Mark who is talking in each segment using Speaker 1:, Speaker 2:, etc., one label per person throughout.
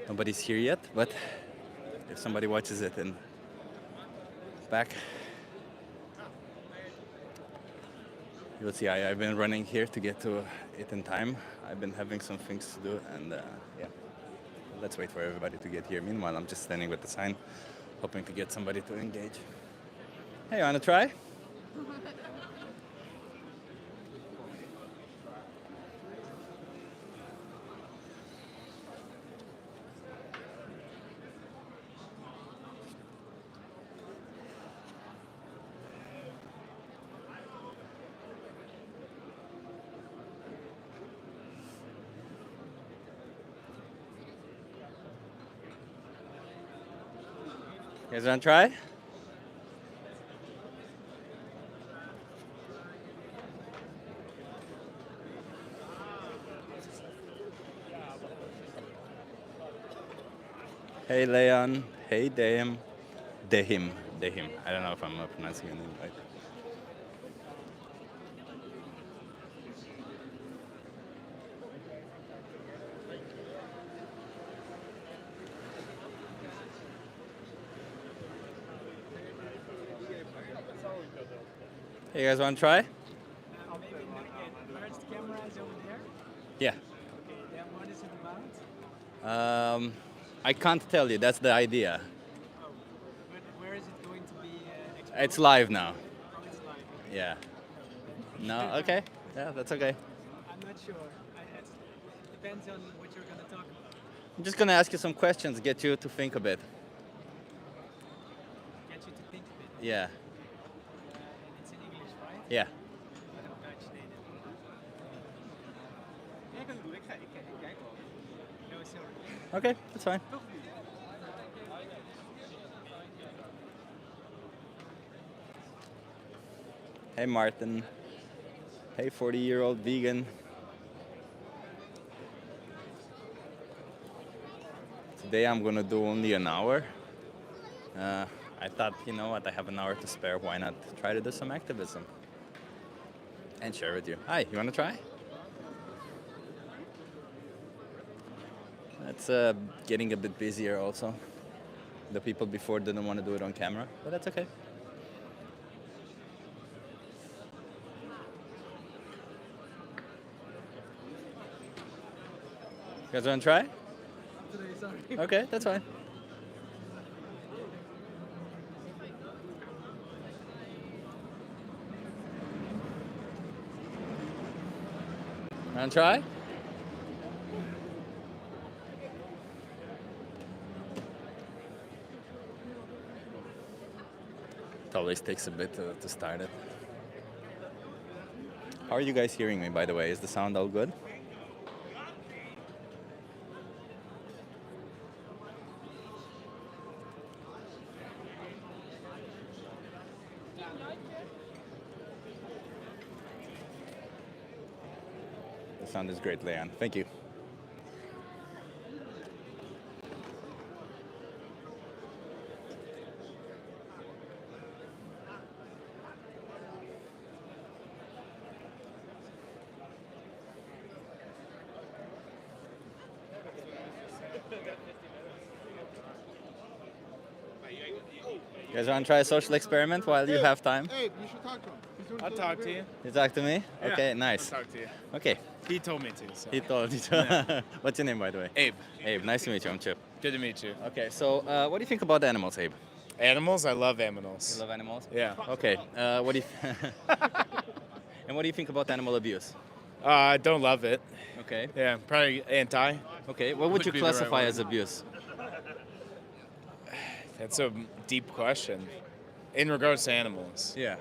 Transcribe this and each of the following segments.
Speaker 1: Nobody's here yet, but if somebody watches it in back, you'll see I've been running here to get to it in time. I've been having some things to do, and yeah, let's wait for everybody to get here. Meanwhile, I'm just standing with the sign, hoping to get somebody to engage. Hey, you wanna try? You guys wanna try? Hey, Leon. Hey, Dehim. Dehim. Dehim. I don't know if I'm pronouncing your name right. Hey, you guys wanna try?
Speaker 2: Maybe not yet. First camera is over there.
Speaker 1: Yeah.
Speaker 2: Okay, then what is it about?
Speaker 1: I can't tell you. That's the idea.
Speaker 2: Oh, but where is it going to be exposed?
Speaker 1: It's live now.
Speaker 2: Oh, it's live.
Speaker 1: Yeah. No. Okay. Yeah, that's okay.
Speaker 2: I'm not sure. It depends on what you're going to talk about.
Speaker 1: I'm just gonna ask you some questions, get you to think a bit.
Speaker 2: Get you to think a bit.
Speaker 1: Yeah.
Speaker 2: And it's in English, right?
Speaker 1: Yeah.
Speaker 2: No Dutch native. No, sorry.
Speaker 1: Okay, that's fine. Hey, Martin. Hey, 40-year-old vegan. Today I'm gonna do only an hour. I thought, you know what, I have an hour to spare. Why not try to do some activism and share with you? Hi, you wanna try? That's getting a bit busier also. The people before didn't want to do it on camera, but that's okay. You guys wanna try?
Speaker 2: Today, sorry.
Speaker 1: Okay, that's fine. Wanna try? It always takes a bit to start it. How are you guys hearing me, by the way? Is the sound all good? The sound is great, Leon. Thank you. You guys want to try a social experiment while you have time?
Speaker 3: Hey, you should talk to him. He's doing
Speaker 4: I'll
Speaker 3: so
Speaker 4: talk
Speaker 3: good.
Speaker 4: to you.
Speaker 1: You talk to me?
Speaker 4: Yeah,
Speaker 1: Okay, nice.
Speaker 4: I'll talk to you.
Speaker 1: Okay,
Speaker 4: He told me to. So.
Speaker 1: he told you to. What's your name, by the way?
Speaker 4: Abe,
Speaker 1: Abe, nice to meet you. I'm Chip.
Speaker 4: good to meet you.
Speaker 1: Okay, so what do you think about animals, Abe?
Speaker 4: Animals? I love animals.
Speaker 1: You love animals?
Speaker 4: Yeah.
Speaker 1: Okay, what do you... And what do you think about animal abuse?
Speaker 4: I don't love it.
Speaker 1: Okay.
Speaker 4: Yeah, probably anti.
Speaker 1: Okay, what would you
Speaker 4: Would be the right
Speaker 1: classify
Speaker 4: word.
Speaker 1: as abuse?
Speaker 4: That's a deep question. In regards to animals,
Speaker 1: Yeah.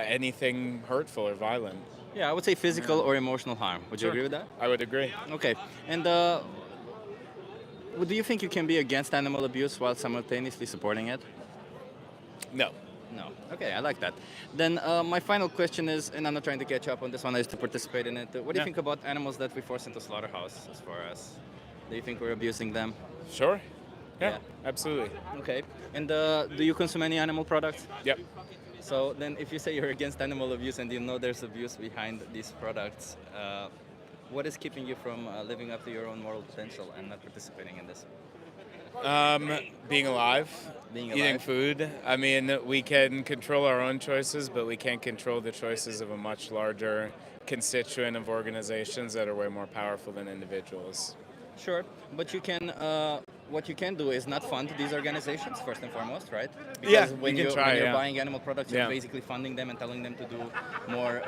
Speaker 4: anything hurtful or violent.
Speaker 1: Yeah, I would say physical or emotional harm. Would you
Speaker 4: Sure.
Speaker 1: agree with that?
Speaker 4: I would agree.
Speaker 1: Okay, and do you think you can be against animal abuse while simultaneously supporting it?
Speaker 4: No.
Speaker 1: No. Okay, I like that. Then my final question is, and I'm not trying to catch up on this one, I used to participate in it. What do you
Speaker 4: Yeah.
Speaker 1: think about animals that we force into slaughterhouse as far as, do you think we're abusing them?
Speaker 4: Sure. Yeah,
Speaker 1: Yeah.
Speaker 4: absolutely.
Speaker 1: Okay, and do you consume any animal products?
Speaker 4: Yep.
Speaker 1: So then if you say you're against animal abuse and you know there's abuse behind these products, What is keeping you from living up to your own moral potential and not participating in this?
Speaker 4: Being alive,
Speaker 1: Being
Speaker 4: eating
Speaker 1: alive?
Speaker 4: food. I mean, we can control our own choices, but we can't control the choices of a much larger constituent of organizations that are way more powerful than individuals.
Speaker 1: Sure, but you can. What you can do is not fund these organizations first and foremost, right?
Speaker 4: Yeah,
Speaker 1: Because
Speaker 4: you can try,
Speaker 1: when you're
Speaker 4: yeah.
Speaker 1: buying animal products, you're
Speaker 4: Yeah.
Speaker 1: basically funding them and telling them to do more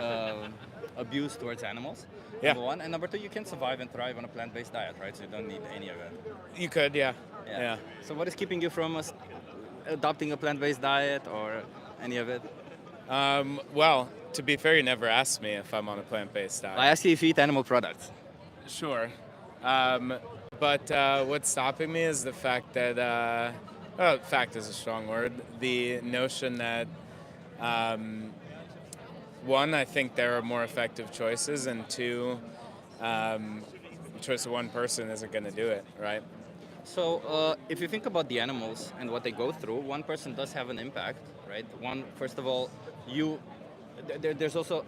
Speaker 1: abuse towards animals.
Speaker 4: Yeah.
Speaker 1: Number one, and number two, you can survive and thrive on a plant-based diet, right? So you don't need any of it.
Speaker 4: You could, yeah. Yeah.
Speaker 1: So what is keeping you from adopting a plant-based diet or any of it?
Speaker 4: Well, to be fair, you never asked me if I'm on a plant-based diet.
Speaker 1: I asked you if you eat animal products.
Speaker 4: Sure. But what's stopping me is the fact that, fact is a strong word, the notion that, one, I think there are more effective choices, and two, choice of one person isn't going to do it, right?
Speaker 1: So, if you think about the animals and what they go through, one person does have an impact, right? One, first of all, there's also,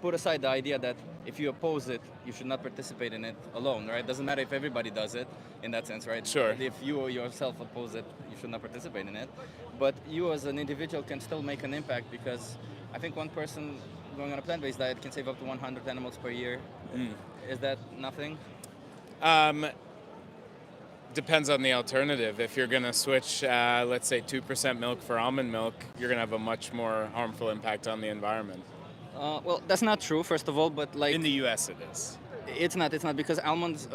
Speaker 1: put aside the idea that if you oppose it, you should not participate in it alone, right? Doesn't matter if everybody does it, in that sense, right?
Speaker 4: Sure.
Speaker 1: If you yourself oppose it, you should not participate in it. But you as an individual can still make an impact because I think one person going on a plant-based diet can save up to 100 animals per year. Is that nothing?
Speaker 4: Depends on the alternative. If you're going to switch, let's say 2% milk for almond milk, you're going to have a much more harmful impact on the environment.
Speaker 1: Well, that's not true, first of all, but like...
Speaker 4: In the US it is.
Speaker 1: It's not because almond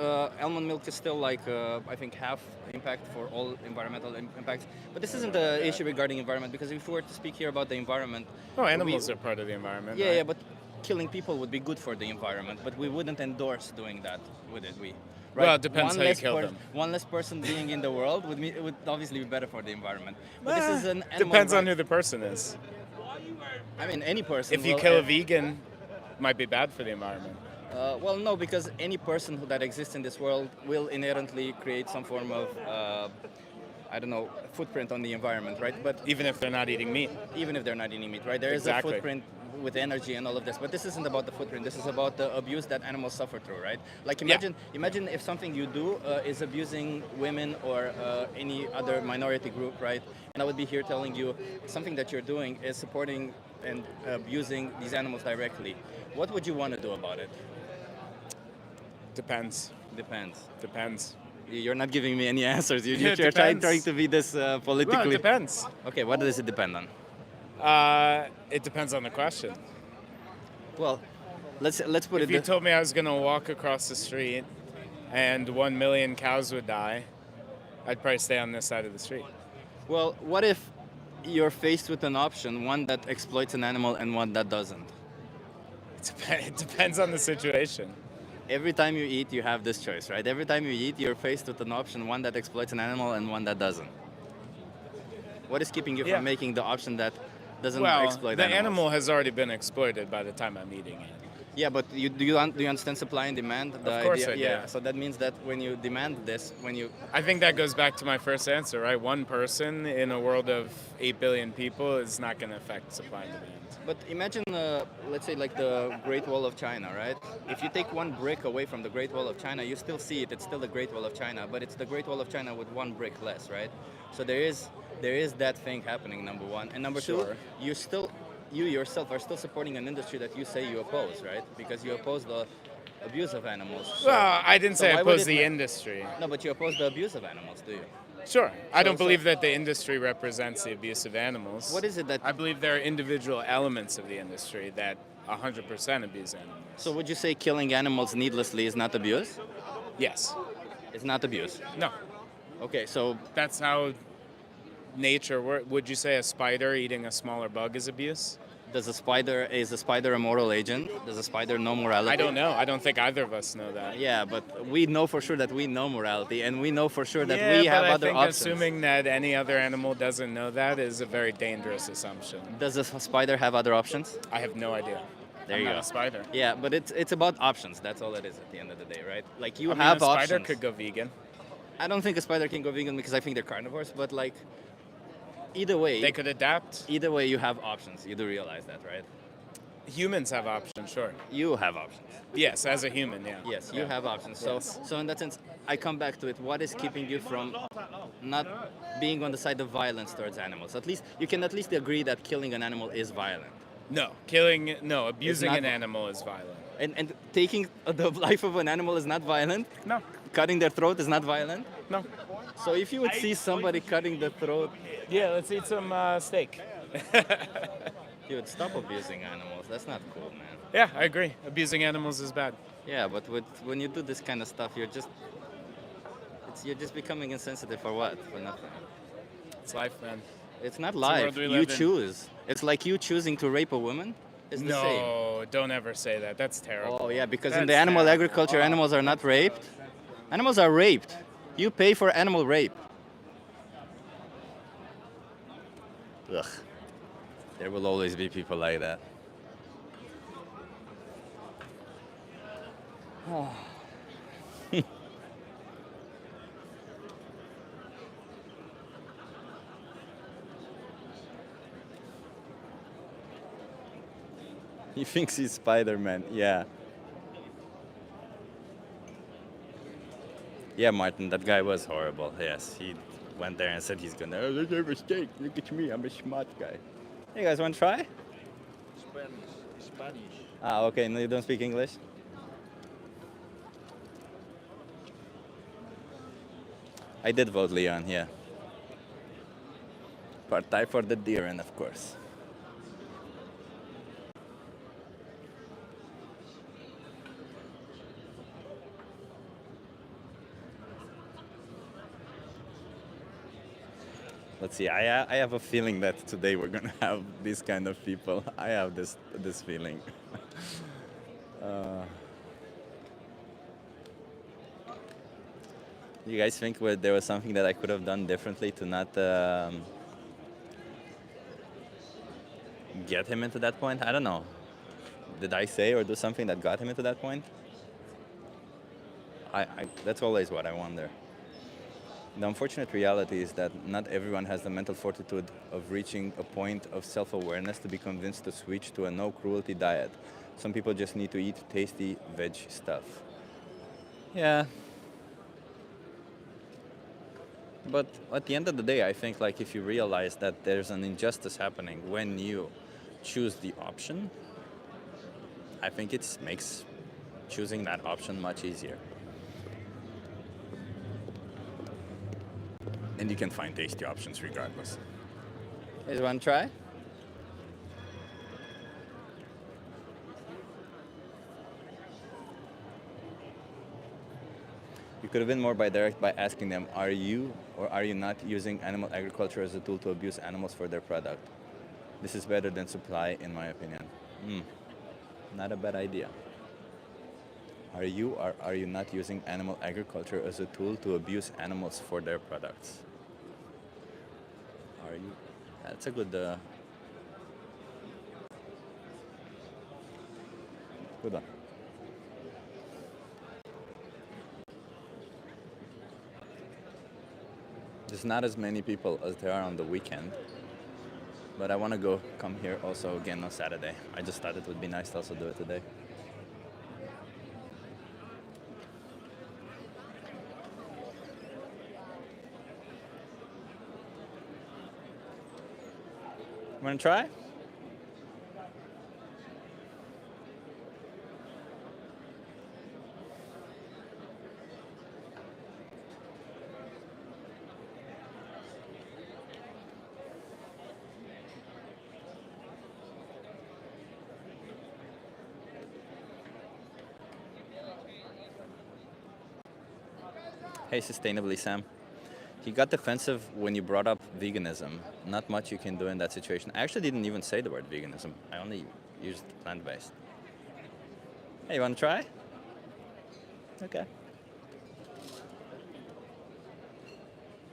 Speaker 1: milk is still like I think half impact for all environmental impacts. But this isn't the issue regarding environment because if we were to speak here about the environment,
Speaker 4: Oh, animals are part of the environment.
Speaker 1: yeah,
Speaker 4: right?
Speaker 1: yeah, but killing people would be good for the environment, but we wouldn't endorse doing that, would it?
Speaker 4: Well, it depends how you kill them.
Speaker 1: One less person being in the world would obviously be better for the environment. But this is an animal
Speaker 4: Depends on
Speaker 1: right.
Speaker 4: who the person is.
Speaker 1: I mean, any person.
Speaker 4: If you
Speaker 1: will-
Speaker 4: kill a vegan, might be bad for the environment.
Speaker 1: Well, no, because any person that exists in this world will inherently create some form of, I don't know, footprint on the environment, right? But
Speaker 4: Even if they're not eating meat.
Speaker 1: even if they're not eating meat, right? There is
Speaker 4: Exactly.
Speaker 1: a footprint with energy and all of this. But this isn't about the footprint. This is about the abuse that animals suffer through, right? Like imagine if something you do is abusing women or any other minority group, right? And I would be here telling you something that you're doing is supporting and abusing these animals directly. What would you want to do about it?
Speaker 4: Depends.
Speaker 1: Depends. You're not giving me any answers. You're
Speaker 4: It
Speaker 1: trying
Speaker 4: depends.
Speaker 1: to be this politically.
Speaker 4: Well, it depends.
Speaker 1: Okay, what does it depend on?
Speaker 4: It depends on the question.
Speaker 1: Well, let's put
Speaker 4: If
Speaker 1: it.
Speaker 4: you told me I was going to walk across the street and 1 million cows would die, I'd probably stay on this side of the street.
Speaker 1: Well, what if you're faced with an option, one that exploits an animal and one that doesn't?
Speaker 4: It depends on the situation.
Speaker 1: Every time you eat, you have this choice, right? Every time you eat, you're faced with an option, one that exploits an animal and one that doesn't. What is keeping you
Speaker 4: Yeah.
Speaker 1: from making the option that doesn't
Speaker 4: Well,
Speaker 1: exploit
Speaker 4: the
Speaker 1: animals?
Speaker 4: animal has already been exploited by the time I'm eating it.
Speaker 1: Yeah, but do you understand supply and demand?
Speaker 4: Of course I do.
Speaker 1: Yeah, so that means that when you demand this,
Speaker 4: I think that goes back to my first answer, right? One person in a world of 8 billion people is not going to affect supply and demand.
Speaker 1: But imagine, let's say, like the Great Wall of China, right? If you take one brick away from the Great Wall of China, you still see it. It's still the Great Wall of China, but it's the Great Wall of China with one brick less, right? So there is that thing happening. Number one, and number
Speaker 4: Sure.
Speaker 1: two, you yourself are still supporting an industry that you say you oppose, right? Because you oppose the abuse of animals. So-
Speaker 4: Well, I didn't
Speaker 1: so
Speaker 4: say I
Speaker 1: why would
Speaker 4: oppose
Speaker 1: it
Speaker 4: the
Speaker 1: ma-
Speaker 4: industry.
Speaker 1: No, but you oppose the abuse of animals, do you?
Speaker 4: Sure. I don't
Speaker 1: so-
Speaker 4: believe that the industry represents the abuse of animals.
Speaker 1: What is it that?
Speaker 4: I believe there are individual elements of the industry that 100% abuse animals.
Speaker 1: So would you say killing animals needlessly is not abuse?
Speaker 4: Yes.
Speaker 1: It's not abuse.
Speaker 4: No.
Speaker 1: Okay, so
Speaker 4: That's how nature works. Would you say a spider eating a smaller bug is abuse?
Speaker 1: is a spider a moral agent? Does a spider know morality?
Speaker 4: I don't know. I don't think either of us know that.
Speaker 1: Yeah, but we know for sure that we know morality, and we know for sure that
Speaker 4: yeah,
Speaker 1: we
Speaker 4: but
Speaker 1: have
Speaker 4: I
Speaker 1: other
Speaker 4: think
Speaker 1: options.
Speaker 4: assuming that any other animal doesn't know that is a very dangerous assumption.
Speaker 1: Does a spider have other options?
Speaker 4: I have no idea.
Speaker 1: There
Speaker 4: I'm
Speaker 1: you
Speaker 4: not
Speaker 1: go.
Speaker 4: a spider.
Speaker 1: Yeah, but it's about options. That's all it is at the end of the day, right? Like you
Speaker 4: I mean,
Speaker 1: have
Speaker 4: a spider
Speaker 1: options.
Speaker 4: could go vegan.
Speaker 1: I don't think a spider can go vegan because I think they're carnivores, but like either way,
Speaker 4: They could adapt.
Speaker 1: either way you have options. You do realize that, right?
Speaker 4: Humans have options, sure.
Speaker 1: You have options.
Speaker 4: Yes, as a human, yeah.
Speaker 1: Yes, you
Speaker 4: Yeah.
Speaker 1: have options.
Speaker 4: Yes.
Speaker 1: So in that sense, I come back to it. What is keeping you from not being on the side of violence towards animals? At least you can at least agree that killing an animal is violent.
Speaker 4: No, abusing
Speaker 1: not
Speaker 4: an
Speaker 1: vi-
Speaker 4: animal is violent.
Speaker 1: And taking the life of an animal is not violent.
Speaker 4: No,
Speaker 1: Cutting their throat is not violent.
Speaker 4: no.
Speaker 1: So if you would see somebody cutting the throat,
Speaker 4: Yeah, let's eat some steak.
Speaker 1: you would stop abusing animals. That's not cool, man.
Speaker 4: Yeah, I agree. Abusing animals is bad.
Speaker 1: Yeah, but when you do this kind of stuff, you're just becoming insensitive for what? For nothing.
Speaker 4: It's life, man.
Speaker 1: It's not
Speaker 4: the
Speaker 1: life.
Speaker 4: world we
Speaker 1: You
Speaker 4: live in.
Speaker 1: choose. It's like you choosing to rape a woman. It's the same.
Speaker 4: No, don't ever say that. That's terrible.
Speaker 1: Oh yeah, because in
Speaker 4: That's
Speaker 1: the animal
Speaker 4: terrible.
Speaker 1: agriculture, animals are not raped. Animals are raped. You pay for animal rape. Ugh. There will always be people like that. He thinks he's Spider-Man. Yeah. Yeah, Martin, that guy was horrible. Yes, he went there and said he's gonna. Oh, there's a mistake. Look at me, I'm a smart guy. Hey guys, want to try?
Speaker 3: Spanish.
Speaker 1: Ah, okay. No, you don't speak English. I did vote Leon. Yeah. Partij for the Dieren, of course. Let's see. I have a feeling that today we're gonna have these kind of people. I have this feeling. You guys think there was something that I could have done differently to not get him into that point? I don't know. Did I say or do something that got him into that point? That's always what I wonder. The unfortunate reality is that not everyone has the mental fortitude of reaching a point of self-awareness to be convinced to switch to a no-cruelty diet. Some people just need to eat tasty veg stuff. Yeah. But at the end of the day, I think like if you realize that there's an injustice happening when you choose the option, I think it makes choosing that option much easier. And you can find tasty options regardless. You guys want to try? You could have been more direct by asking them, are you or are you not using animal agriculture as a tool to abuse animals for their product? This is better than supply, in my opinion. Not a bad idea. Are you or are you not using animal agriculture as a tool to abuse animals for their products? Are you? That's a good one. There's not as many people as there are on the weekend, but I want to come here also again on Saturday. I just thought it would be nice to also do it today. Want to try? Hey, Sustainably Sam. He got defensive when you brought up veganism. Not much you can do in that situation. I actually didn't even say the word veganism. I only used plant-based. Hey, you want to try? Okay.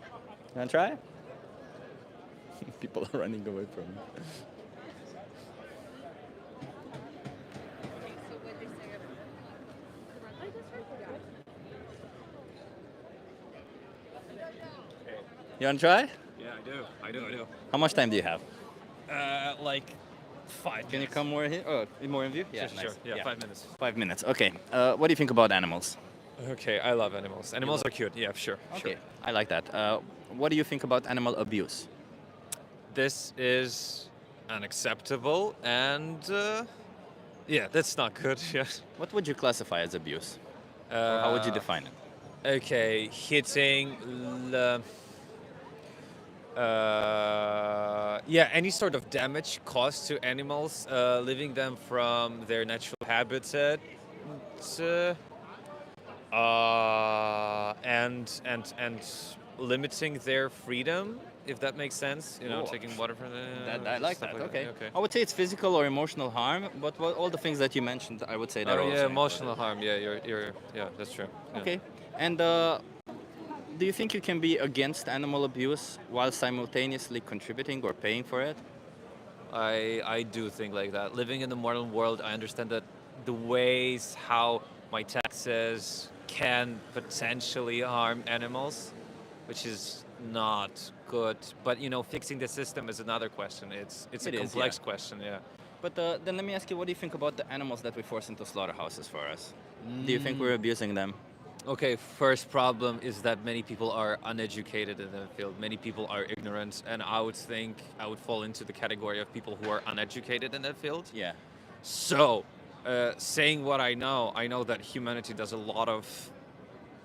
Speaker 1: You want to try? People are running away from me. You want to try?
Speaker 3: Yeah, I do.
Speaker 1: How much time do you have?
Speaker 3: Like 5
Speaker 1: Can you come more here? Oh, more in view? Yeah,
Speaker 3: Sure,
Speaker 1: nice.
Speaker 3: sure. Yeah, 5 minutes.
Speaker 1: 5 minutes. Okay. What do you think about animals?
Speaker 3: Okay, I love animals. Animals are cute. Yeah, sure.
Speaker 1: Okay,
Speaker 3: Sure.
Speaker 1: I like that. What do you think about animal abuse?
Speaker 3: This is unacceptable and yeah, that's not good. Yes.
Speaker 1: What would you classify as abuse? Or how would you define it?
Speaker 3: Okay, hitting. Yeah, any sort of damage caused to animals, leaving them from their natural habitat, uh, and limiting their freedom, if that makes sense. You know,
Speaker 1: Oh,
Speaker 3: taking water from them.
Speaker 1: I like
Speaker 3: stuff
Speaker 1: that.
Speaker 3: like
Speaker 1: Okay.
Speaker 3: Okay.
Speaker 1: I would say it's physical or emotional harm, but all the things that you mentioned, I would say they're
Speaker 3: Oh
Speaker 1: also
Speaker 3: yeah,
Speaker 1: included.
Speaker 3: emotional harm. Yeah, yeah, that's true. Yeah.
Speaker 1: Okay. And do you think you can be against animal abuse while simultaneously contributing or paying for it?
Speaker 3: I do think like that. Living in the modern world, I understand that the ways how my taxes can potentially harm animals, which is not good. But you know, fixing the system is another question. It's a
Speaker 1: It is,
Speaker 3: complex
Speaker 1: yeah.
Speaker 3: question. Yeah.
Speaker 1: But then let me ask you, what do you think about the animals that we force into slaughterhouses for us? Do you think we're abusing them?
Speaker 3: Okay, first problem is that many people are uneducated in the field. Many people are ignorant, and I would think I would fall into the category of people who are uneducated in that field.
Speaker 1: Yeah.
Speaker 3: So, saying what I know that humanity does a lot of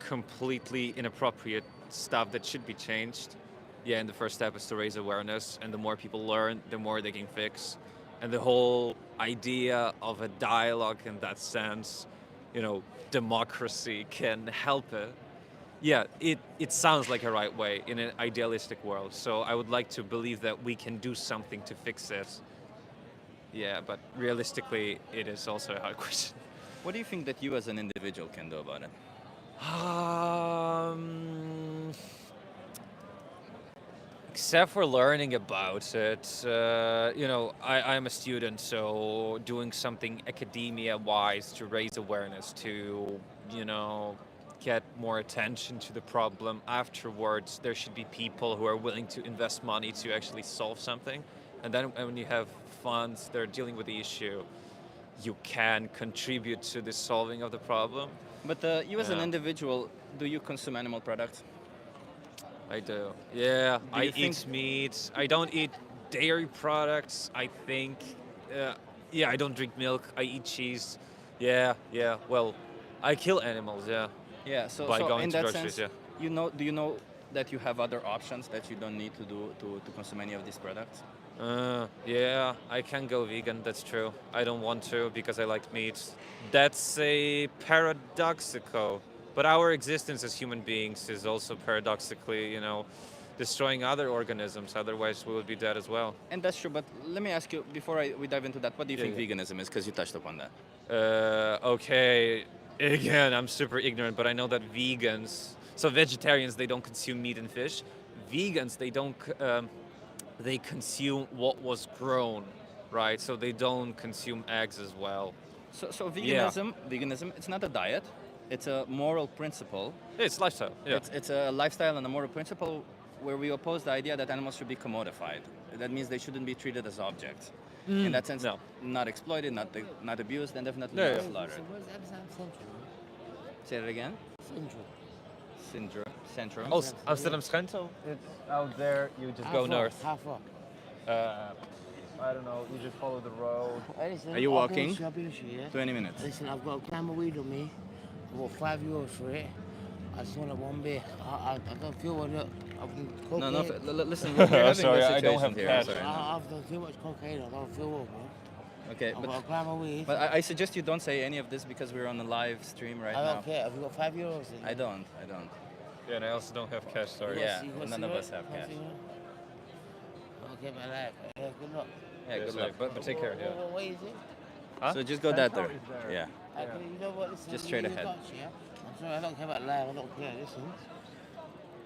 Speaker 3: completely inappropriate stuff that should be changed. Yeah, and the first step is to raise awareness, and the more people learn, the more they can fix. And the whole idea of a dialogue in that sense, you know, democracy can help it. Yeah, it sounds like a right way in an idealistic world. So I would like to believe that we can do something to fix it. Yeah, but realistically, it is also a hard question.
Speaker 1: What do you think that you as an individual can do about it?
Speaker 3: Except for learning about it, you know, I'm a student, so doing something academia-wise to raise awareness, to, you know, get more attention to the problem. Afterwards, there should be people who are willing to invest money to actually solve something. And then when you have funds that are dealing with the issue, you can contribute to the solving of the problem.
Speaker 1: But you as an
Speaker 3: Yeah.
Speaker 1: individual, do you consume animal products?
Speaker 3: I do. Yeah,
Speaker 1: Do
Speaker 3: I
Speaker 1: you
Speaker 3: eat
Speaker 1: think-
Speaker 3: meat. I don't eat dairy products. I think. Yeah, I don't drink milk. I eat cheese. Yeah, yeah. Well, I kill animals. Yeah.
Speaker 1: Yeah. So,
Speaker 3: By
Speaker 1: so
Speaker 3: going
Speaker 1: in
Speaker 3: to
Speaker 1: that
Speaker 3: groceries,
Speaker 1: sense, you know, do you know that you have other options that you don't need to do to consume any of these products?
Speaker 3: Yeah, I can go vegan. That's true. I don't want to because I like meat. That's a paradoxical. But our existence as human beings is also paradoxically, you know, destroying other organisms. Otherwise, we would be dead as well.
Speaker 1: And that's true. But let me ask you before we dive into that. What do you
Speaker 3: Yeah,
Speaker 1: think
Speaker 3: yeah.
Speaker 1: veganism is? Because you touched upon that.
Speaker 3: Okay, again, I'm super ignorant, but I know that vegans, so vegetarians, they don't consume meat and fish. Vegans, they don't, they consume what was grown, right? So they don't consume eggs as well.
Speaker 1: So
Speaker 3: Yeah.
Speaker 1: veganism, it's not a diet. It's a moral principle.
Speaker 3: It's lifestyle. Yeah.
Speaker 1: It's a lifestyle and a moral principle where we oppose the idea that animals should be commodified. That means they shouldn't be treated as objects. In that sense,
Speaker 3: no.
Speaker 1: not exploited, not abused, and definitely
Speaker 3: Yeah,
Speaker 1: not
Speaker 3: yeah.
Speaker 1: slaughtered.
Speaker 5: Where's Amsterdam Central?
Speaker 1: Say it again.
Speaker 5: Central.
Speaker 1: Central.
Speaker 3: Oh, Amsterdam Central? It's out there. You just go north.
Speaker 5: How far?
Speaker 3: I don't know. You just follow the road.
Speaker 5: Hey, listen,
Speaker 1: Are you
Speaker 5: I'll
Speaker 1: walking?
Speaker 5: be honest with you, yeah?
Speaker 1: 20 minutes.
Speaker 5: Listen, I've got a gram of weed on me. I bought €5 for it. I just want one beer. I don't feel well. Look, I've been cocaine.
Speaker 1: No, listen, we're having
Speaker 3: Sorry,
Speaker 1: a
Speaker 3: I don't
Speaker 1: situation
Speaker 3: have
Speaker 1: here.
Speaker 3: cash.
Speaker 1: Sorry.
Speaker 5: I've done too much cocaine. I don't feel well, bro.
Speaker 1: Okay,
Speaker 5: I've got a
Speaker 1: but,
Speaker 5: gram of weed.
Speaker 1: but I suggest you don't say any of this because we're on a live stream right
Speaker 5: I
Speaker 1: now.
Speaker 5: don't care. Have you got €5?
Speaker 1: I don't.
Speaker 3: Yeah, and I also don't have cash. Sorry.
Speaker 1: Yeah,
Speaker 5: You got
Speaker 1: none of
Speaker 5: cigarette?
Speaker 1: us have
Speaker 5: Want
Speaker 1: cash.
Speaker 5: cigarette? Okay, my life. Yeah, good luck.
Speaker 1: Yeah, good luck.
Speaker 3: But take care. Yeah.
Speaker 5: What way is it?
Speaker 3: Huh?
Speaker 1: So just go that
Speaker 3: Central
Speaker 1: way.
Speaker 3: is there.
Speaker 1: Yeah.
Speaker 5: You know what? Listen,
Speaker 1: Just straight
Speaker 5: you
Speaker 1: ahead.
Speaker 5: Dutch, yeah? I'm sorry, I don't care about live. I don't care. Listen.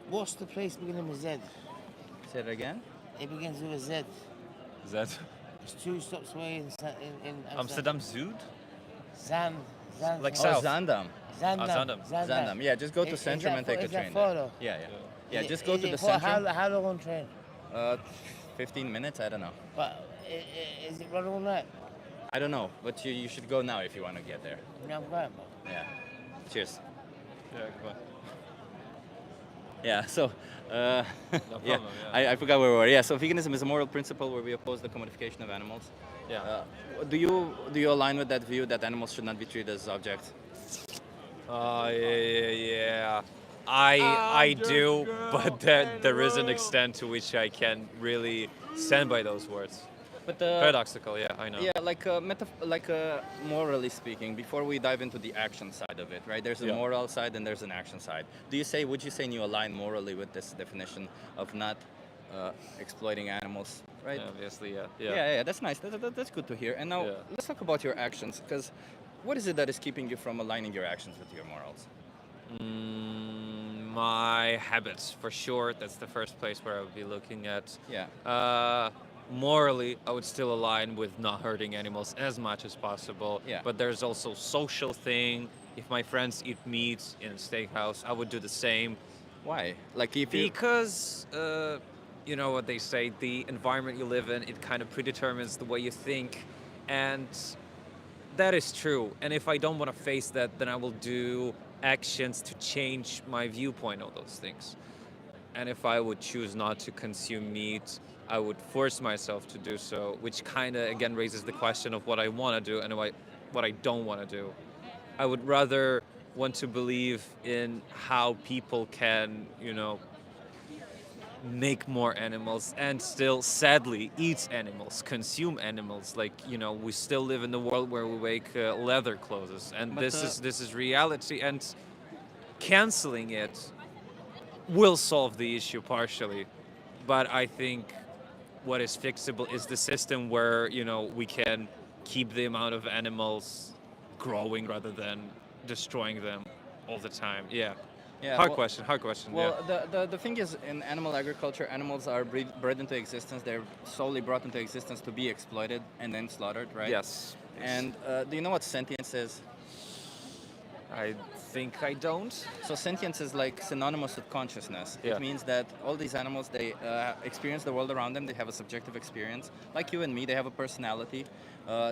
Speaker 5: What's the place beginning with Z?
Speaker 1: Say it again.
Speaker 5: It begins with a Z.
Speaker 3: Is that
Speaker 5: It's 2 stops away in
Speaker 3: Amsterdam Zuid?
Speaker 5: Zan.
Speaker 3: Like
Speaker 1: Oh,
Speaker 3: south.
Speaker 1: Zandam.
Speaker 5: Zandam.
Speaker 1: Zandam. Yeah, just go to
Speaker 5: Is
Speaker 1: Centrum
Speaker 5: that
Speaker 1: and take a
Speaker 5: is that
Speaker 1: train
Speaker 5: far
Speaker 1: there.
Speaker 5: though?
Speaker 1: Yeah.
Speaker 5: Is
Speaker 1: Just
Speaker 5: it-
Speaker 1: go
Speaker 5: is
Speaker 1: to
Speaker 5: it
Speaker 1: the
Speaker 5: for
Speaker 1: Centrum.
Speaker 5: How long on train?
Speaker 1: 15 minutes, I don't know.
Speaker 5: But Is it running all night?
Speaker 1: I don't know, but you should go now if you want to get there.
Speaker 5: Yeah, I'm going, bro.
Speaker 1: Yeah. Cheers.
Speaker 3: Yeah, goodbye.
Speaker 1: Yeah, so,
Speaker 3: No
Speaker 1: yeah,
Speaker 3: problem, yeah.
Speaker 1: I forgot where we were. Yeah, so veganism is a moral principle where we oppose the commodification of animals.
Speaker 3: Yeah.
Speaker 1: Do you align with that view that animals should not be treated as objects?
Speaker 3: Yeah. I do, but there is an extent to which I can really stand by those words.
Speaker 1: But
Speaker 3: Paradoxical, yeah, I know.
Speaker 1: yeah, morally speaking, before we dive into the action side of it, right? There's a
Speaker 3: Yeah.
Speaker 1: moral side and there's an action side. Would you say you align morally with this definition of not exploiting animals, right?
Speaker 3: Yeah, obviously, yeah.
Speaker 1: Yeah, that's nice. That's good to hear. And now
Speaker 3: Yeah.
Speaker 1: let's talk about your actions, because what is it that is keeping you from aligning your actions with your morals?
Speaker 3: My habits, for sure. That's the first place where I would be looking at.
Speaker 1: Yeah.
Speaker 3: Morally, I would still align with not hurting animals as much as possible.
Speaker 1: Yeah.
Speaker 3: But there's also social thing. If my friends eat meat in a steakhouse, I would do the same.
Speaker 1: Why? Like if you,
Speaker 3: Because, you know what they say, the environment you live in, it kind of predetermines the way you think. And that is true. And if I don't want to face that, then I will do actions to change my viewpoint on those things. And if I would choose not to consume meat, I would force myself to do so, which kind of again raises the question of what I want to do and what I don't want to do. I would rather want to believe in how people can, make more animals and still sadly eat animals, consume animals. Like, we still live in the world where we make leather clothes, and
Speaker 1: But,
Speaker 3: this is reality, and canceling it will solve the issue partially. But I think what is fixable is the system where, we can keep the amount of animals growing rather than destroying them all the time. Yeah.
Speaker 1: yeah,
Speaker 3: Hard
Speaker 1: well-
Speaker 3: question.
Speaker 1: Well,
Speaker 3: Yeah.
Speaker 1: the thing is, in animal agriculture, animals are bred into existence. They're solely brought into existence to be exploited and then slaughtered, right?
Speaker 3: Yes.
Speaker 1: And do you know what sentience is?
Speaker 3: I think I don't.
Speaker 1: So sentience is like synonymous with consciousness.
Speaker 3: Yeah.
Speaker 1: It means that all these animals, they experience the world around them. They have a subjective experience, like you and me. They have a personality.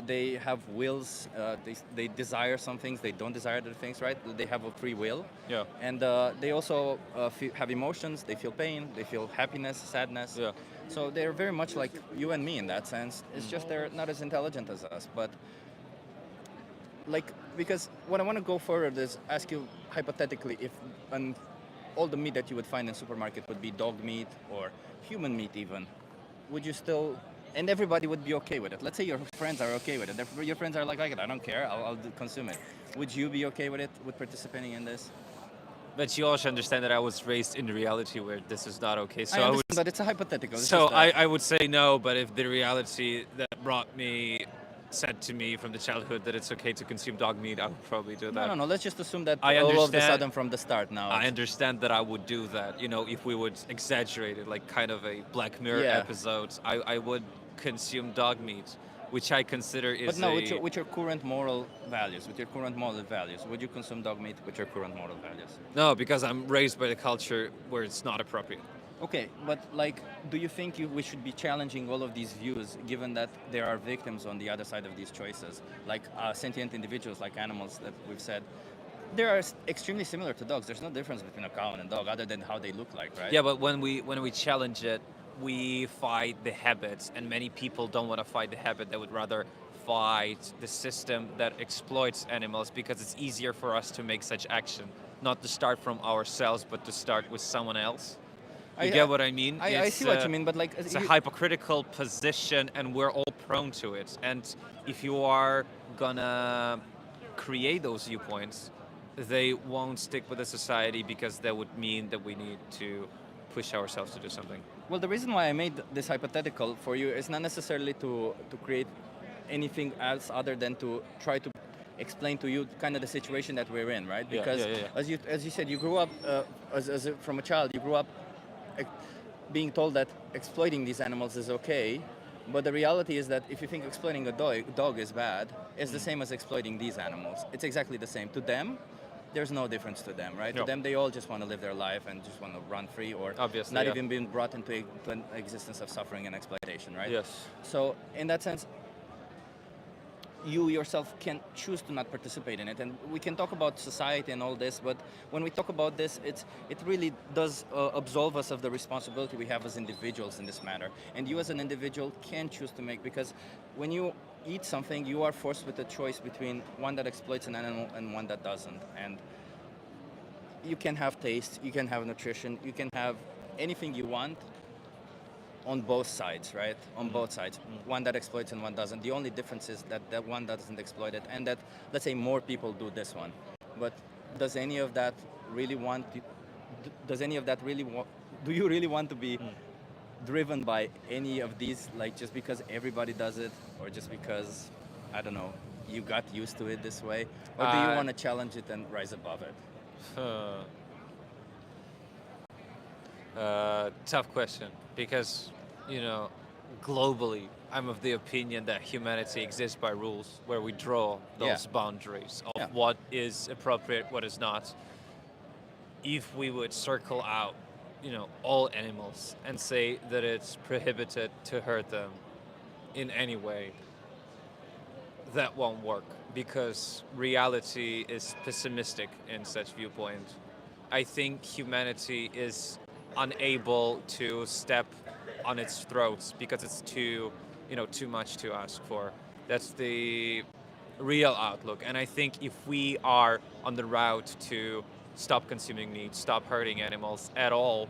Speaker 1: They have wills. They desire some things. They don't desire other things, right? They have a free will.
Speaker 3: Yeah.
Speaker 1: And they also have emotions. They feel pain. They feel happiness, sadness.
Speaker 3: Yeah.
Speaker 1: So they're very much like you and me in that sense. It's just they're not as intelligent as us. But because what I want to go forward is ask you hypothetically if all the meat that you would find in supermarket would be dog meat or human meat even, would you still? And everybody would be okay with it. Let's say your friends are okay with it. Your friends are like, I don't care. I'll consume it. Would you be okay with it, with participating in this?
Speaker 3: But you also understand that I was raised in reality where this is not okay. So
Speaker 1: I
Speaker 3: I
Speaker 1: understand,
Speaker 3: would.
Speaker 1: but it's a hypothetical. It's
Speaker 3: So
Speaker 1: just,
Speaker 3: I would say no, but if the reality that brought me said to me from the childhood that it's okay to consume dog meat, I would probably do that.
Speaker 1: no. Let's just assume that
Speaker 3: I
Speaker 1: all of a
Speaker 3: understand-
Speaker 1: sudden from the start now.
Speaker 3: I understand that I would do that. If we would exaggerate it, like kind of a Black Mirror
Speaker 1: Yeah.
Speaker 3: episode, I would consume dog meat, which I consider is
Speaker 1: But no,
Speaker 3: a...
Speaker 1: with your current moral values, would you consume dog meat with your current moral values?
Speaker 3: No, because I'm raised by the culture where it's not appropriate.
Speaker 1: Okay, but do you think we should be challenging all of these views, given that there are victims on the other side of these choices, like sentient individuals, like animals that we've said? They are extremely similar to dogs. There's no difference between a cow and a dog, other than how they look like, right?
Speaker 3: Yeah, but when we challenge it, we fight the habits, and many people don't want to fight the habit. They would rather fight the system that exploits animals because it's easier for us to make such action, not to start from ourselves, but to start with someone else. You get what I mean?
Speaker 1: I see what you mean, but
Speaker 3: It's a hypocritical position, and we're all prone to it. And if you are gonna create those viewpoints, they won't stick with the society because that would mean that we need to push ourselves to do something.
Speaker 1: Well, the reason why I made this hypothetical for you is not necessarily to create anything else other than to try to explain to you kind of the situation that we're in, right?
Speaker 3: Yeah,
Speaker 1: Because
Speaker 3: yeah.
Speaker 1: as you said, you grew up from a child. You grew up being told that exploiting these animals is okay, but the reality is that if you think exploiting a dog is bad, it's the same as exploiting these animals. It's exactly the same. To them, there's no difference to them, right?
Speaker 3: No.
Speaker 1: To them, they all just want to live their life and just want to run free, or
Speaker 3: Obviously,
Speaker 1: not
Speaker 3: yeah.
Speaker 1: even being brought into to an existence of suffering and exploitation, right?
Speaker 3: Yes.
Speaker 1: So in that sense, you yourself can choose to not participate in it, and we can talk about society and all this, but when we talk about this, it really does absolve us of the responsibility we have as individuals in this matter. And you as an individual can choose to make, because when you eat something, you are forced with a choice between one that exploits an animal and one that doesn't. And you can have taste, you can have nutrition, you can have anything you want on both sides, right? On both sides. One that exploits and one doesn't. The only difference is that that one doesn't exploit it, and that, let's say, more people do this one. But does any of that really want to, does any of that really want, do you really want to be driven by any of these, like just because everybody does it, or just because, I don't know, you got used to it this way? Or do you want to challenge it and rise above it?
Speaker 3: Tough question, because, you know, globally, I'm of the opinion that humanity exists by rules where we draw those boundaries of
Speaker 1: Yeah.
Speaker 3: what is appropriate, what is not. If we would circle out, you know, all animals and say that it's prohibited to hurt them in any way, that won't work, because reality is pessimistic in such viewpoint. I think humanity is unable to step on its throats because it's too, you know, too much to ask for. That's the real outlook. And I think if we are on the route to stop consuming meat, stop hurting animals at all,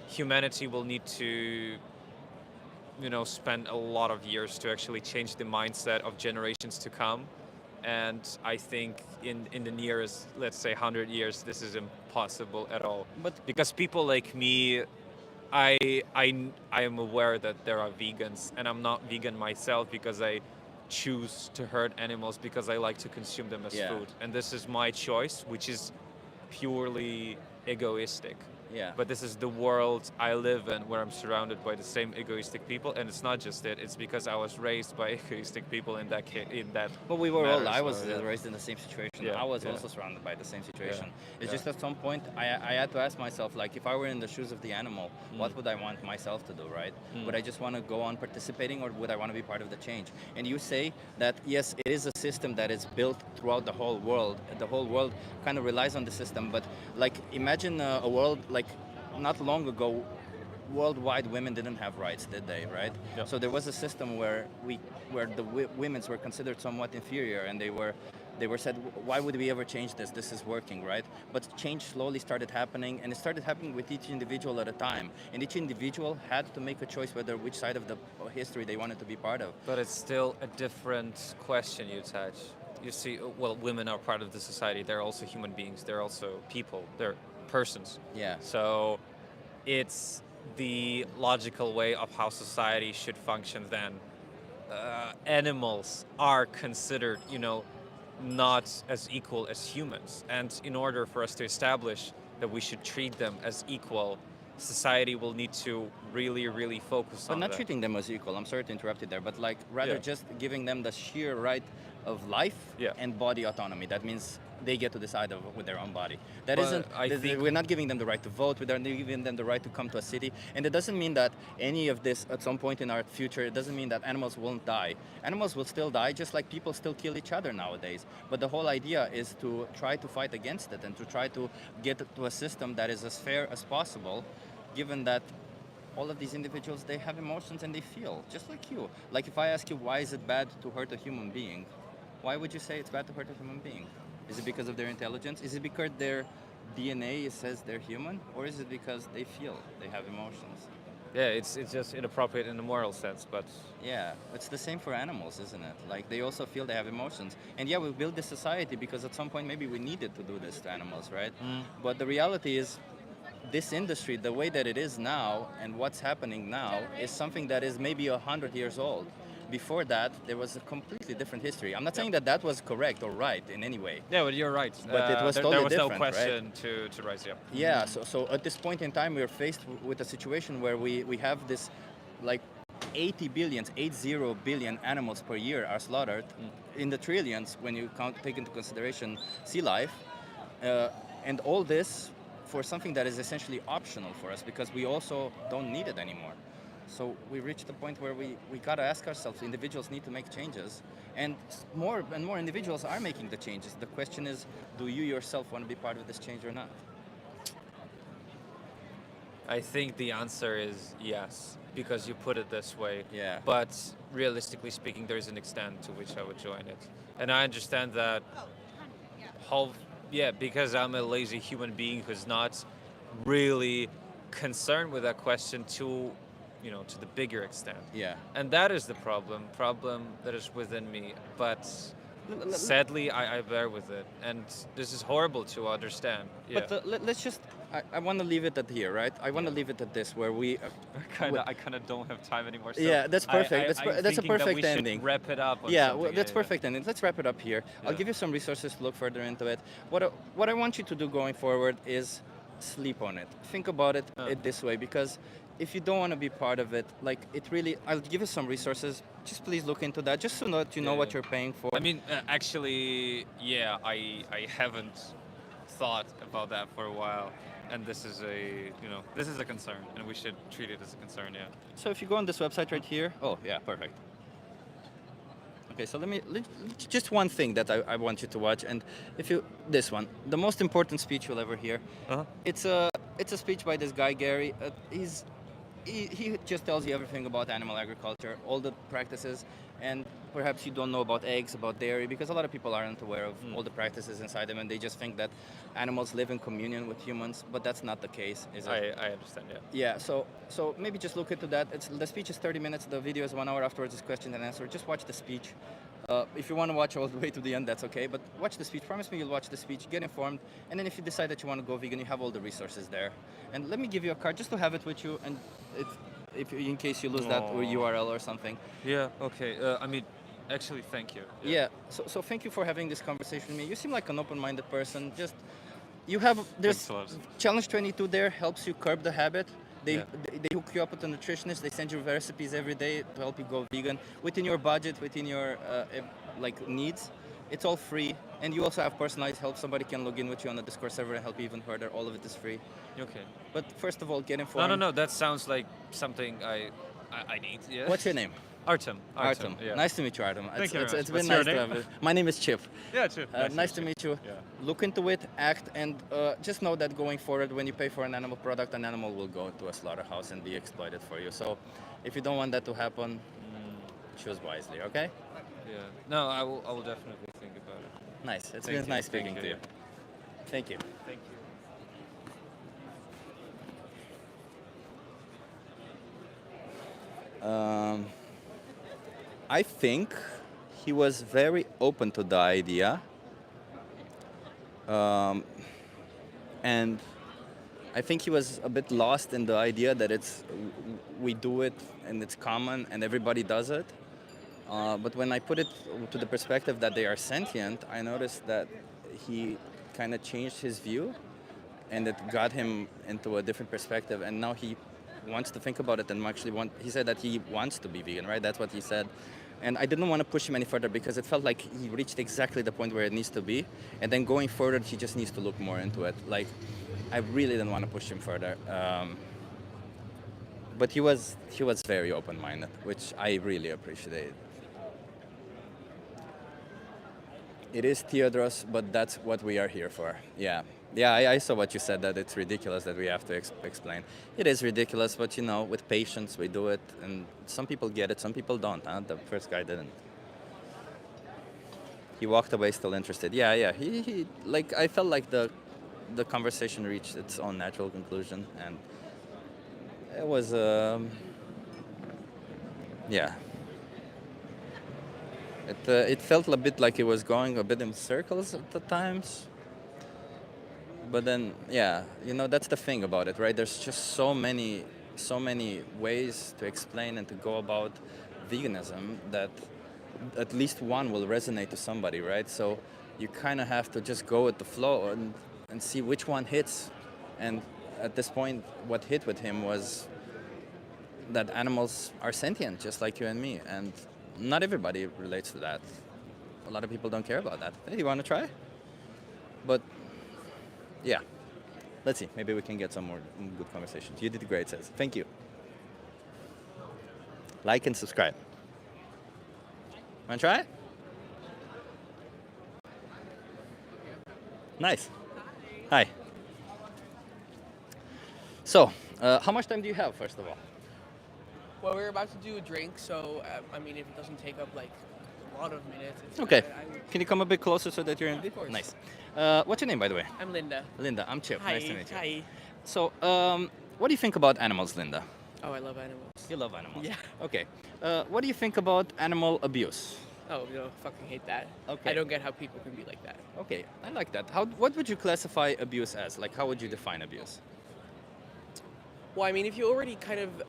Speaker 3: humanity will need to, you know, spend a lot of years to actually change the mindset of generations to come. And I think in the nearest, let's say, 100 years, this is impossible at all.
Speaker 1: But
Speaker 3: Because people like me, I am aware that there are vegans, and I'm not vegan myself because I choose to hurt animals because I like to consume them as
Speaker 1: Yeah.
Speaker 3: food. And this is my choice, which is purely egoistic.
Speaker 1: yeah.
Speaker 3: But this is the world I live in, where I'm surrounded by the same egoistic people, and it's not just it. It's because I was raised by egoistic people in that
Speaker 1: But we were all,
Speaker 3: matter,
Speaker 1: I was
Speaker 3: so, yeah.
Speaker 1: raised in the same situation.
Speaker 3: Yeah,
Speaker 1: I was
Speaker 3: yeah.
Speaker 1: also surrounded by the same situation. It's
Speaker 3: yeah.
Speaker 1: just at some point I had to ask myself, like, if I were in the shoes of the animal, what would I want myself to do, right? Would I just want to go on participating, or would I want to be part of the change? And you say that, yes, it is a system that is built throughout the whole world. The whole world kind of relies on the system, but like, imagine a world like not long ago, worldwide women didn't have rights, did they? Right.
Speaker 3: Yep.
Speaker 1: So there was a system where the women's were considered somewhat inferior, and they were said, why would we ever change this? This is working, right? But change slowly started happening, and it started happening with each individual at a time. And each individual had to make a choice whether which side of the history they wanted to be part of.
Speaker 3: But it's still a different question you touch. You see, well, women are part of the society. They're also human beings. They're also people. They're persons.
Speaker 1: Yeah.
Speaker 3: So it's the logical way of how society should function then. Animals are considered, you know, not as equal as humans. And in order for us to establish that we should treat them as equal, society will need to really, really focus
Speaker 1: But
Speaker 3: on
Speaker 1: not
Speaker 3: that.
Speaker 1: treating them as equal. I'm sorry to interrupt you there, but like rather
Speaker 3: Yeah.
Speaker 1: just giving them the sheer right of life
Speaker 3: Yeah.
Speaker 1: and body autonomy. That means they get to decide with their own body. That
Speaker 3: But
Speaker 1: isn't.
Speaker 3: I think-
Speaker 1: We're not giving them the right to vote. We're not giving them the right to come to a city. And it doesn't mean that any of this at some point in our future. It doesn't mean that animals won't die. Animals will still die, just like people still kill each other nowadays. But the whole idea is to try to fight against it and to try to get to a system that is as fair as possible, given that all of these individuals, they have emotions and they feel just like you. Like if I ask you, why is it bad to hurt a human being? Why would you say it's bad to hurt a human being? Is it because of their intelligence? Is it because their DNA says they're human? Or is it because they feel, they have emotions?
Speaker 3: Yeah, it's just inappropriate in a moral sense, but
Speaker 1: Yeah, it's the same for animals, isn't it? Like they also feel they have emotions. And yeah, we built this society because at some point maybe we needed to do this to animals, right? But the reality is, this industry, the way that it is now and what's happening now, is something that is maybe 100 years old. Before that, there was a completely different history. I'm not saying that that was correct or right in any way.
Speaker 3: yeah, but you're right.
Speaker 1: But it was
Speaker 3: there
Speaker 1: totally
Speaker 3: was no
Speaker 1: different, right?
Speaker 3: question to raise. Yeah.
Speaker 1: Yeah, so at this point in time, we're faced with a situation where we have this, like, 80 billion animals per year are slaughtered in the trillions when you take into consideration sea life. And all this for something that is essentially optional for us because we also don't need it anymore. So we reached the point where we gotta ask ourselves, individuals need to make changes. And more and more individuals are making the changes. The question is, do you yourself want to be part of this change or not?
Speaker 3: I think the answer is yes, because you put it this way.
Speaker 1: Yeah.
Speaker 3: But realistically speaking, there is an extent to which I would join it. And I understand that because I'm a lazy human being who's not really concerned with that question to the bigger extent.
Speaker 1: Yeah.
Speaker 3: And that is the problem that is within me. But sadly, I bear with it. And this is horrible to understand. Yeah.
Speaker 1: But let's just, I want to leave it at here, right? I want to leave it at this, where we...
Speaker 3: I kind of don't have time anymore. So
Speaker 1: yeah, that's perfect.
Speaker 3: I'm
Speaker 1: That's a
Speaker 3: thinking that
Speaker 1: perfect
Speaker 3: we
Speaker 1: ending.
Speaker 3: should wrap it up. On
Speaker 1: Yeah,
Speaker 3: something.
Speaker 1: well, that's perfect ending. Let's wrap it up here. I'll
Speaker 3: Yeah.
Speaker 1: give you some resources to look further into it. What I want you to do going forward is sleep on it. Think about it this way, because if you don't want to be part of it, like it really, I'll give you some resources. Just please look into that, just so that you know what you're paying for.
Speaker 3: I mean, actually, yeah, I haven't thought about that for a while, and this is a concern, and we should treat it as a concern. Yeah.
Speaker 1: So if you go on this website right here, oh yeah, perfect. Okay, so just one thing that I want you to watch, and this one, the most important speech you'll ever hear.
Speaker 3: Uh-huh.
Speaker 1: It's a speech by this guy Gary. He just tells you everything about animal agriculture, all the practices, and perhaps you don't know about eggs, about dairy, because a lot of people aren't aware of all the practices inside them, and they just think that animals live in communion with humans, but that's not the case, is it?
Speaker 3: I understand. Yeah.
Speaker 1: Yeah, so maybe just look into that. The speech is 30 minutes, the video is 1 hour. Afterwards is question and answer. Just watch the speech. If you want to watch all the way to the end, that's okay, but watch the speech. Promise me you'll watch the speech, get informed, and then if you decide that you want to go vegan, you have all the resources there. And let me give you a card just to have it with you, and if in case you lose that URL or something.
Speaker 3: Yeah. Okay. I mean, actually, thank you.
Speaker 1: Yeah. So thank you for having this conversation with me. You seem like an open-minded person. Just there's
Speaker 3: Thanks a lot.
Speaker 1: Challenge 22 there helps you curb the habit. They
Speaker 3: Yeah.
Speaker 1: they hook you up with a nutritionist. They send you recipes every day to help you go vegan within your budget, within your needs. It's all free, and you also have personalized help. Somebody can log in with you on the Discord server and help you even further. All of it is free.
Speaker 3: Okay.
Speaker 1: But first of all, get informed.
Speaker 3: No. That sounds like something I need. Yeah.
Speaker 1: What's your name?
Speaker 3: Artam.
Speaker 1: Artam.
Speaker 3: Yeah.
Speaker 1: Nice to meet you, Artam.
Speaker 3: Thank you very
Speaker 1: It's
Speaker 3: much.
Speaker 1: been
Speaker 3: What's
Speaker 1: nice
Speaker 3: your
Speaker 1: to
Speaker 3: name?
Speaker 1: have you. My name is Chip.
Speaker 3: Yeah. True.
Speaker 1: Nice to meet you.
Speaker 3: Yeah.
Speaker 1: Look into it, act, and just know that going forward, when you pay for an animal product, an animal will go to a slaughterhouse and be exploited for you. So if you don't want that to happen, choose wisely, okay?
Speaker 3: Yeah. No, I will definitely think about it.
Speaker 1: Nice. It's
Speaker 3: Thank
Speaker 1: been
Speaker 3: you.
Speaker 1: nice speaking
Speaker 3: Thank
Speaker 1: to
Speaker 3: you.
Speaker 1: you. Thank you.
Speaker 3: Thank you.
Speaker 1: I think he was very open to the idea. And I think he was a bit lost in the idea that we do it and it's common and everybody does it. But when I put it to the perspective that they are sentient, I noticed that he kind of changed his view, and it got him into a different perspective. And now he wants to think about it and he said that he wants to be vegan, right? That's what he said. And I didn't want to push him any further because it felt like he reached exactly the point where it needs to be. And then going further, he just needs to look more into it. Like, I really didn't want to push him further. But he was very open-minded, which I really appreciate. It is Theodros, but that's what we are here for. Yeah. Yeah, I saw what you said, that it's ridiculous that we have to explain. It is ridiculous, but with patience we do it, and some people get it, some people don't. Huh? The first guy didn't. He walked away still interested. Yeah. He I felt like the conversation reached its own natural conclusion, and it was yeah. It felt a bit like it was going a bit in circles at the times. But then, yeah, that's the thing about it, right? There's just so many ways to explain and to go about veganism that at least one will resonate to somebody, right? So you kind of have to just go with the flow and see which one hits. And at this point, what hit with him was that animals are sentient, just like you and me. And not everybody relates to that. A lot of people don't care about that. Hey, you want to try? But yeah, let's see. Maybe we can get some more good conversations. You did great, says. Thank you. Like and subscribe. Want to try it? Nice. Hi. So, how much time do you have, first of all?
Speaker 6: Well, we're about to do a drink, so I mean, if it doesn't take up like a lot of minutes, it's
Speaker 1: Okay.
Speaker 6: fine.
Speaker 1: Can you come a bit closer so that you're in?
Speaker 6: Of course.
Speaker 1: Nice. What's your name, by the way?
Speaker 6: I'm Linda.
Speaker 1: Linda. I'm Chip.
Speaker 6: Hi.
Speaker 1: Nice to meet you.
Speaker 6: Hi.
Speaker 1: So, what do you think about animals, Linda?
Speaker 6: Oh, I love animals.
Speaker 1: You love animals.
Speaker 6: Yeah.
Speaker 1: Okay. What do you think about animal abuse?
Speaker 6: Oh, fucking hate that.
Speaker 1: Okay.
Speaker 6: I don't get how people can be like that.
Speaker 1: Okay, I like that. What would you classify abuse as? Like, how would you define abuse?
Speaker 6: Well, I mean, if you already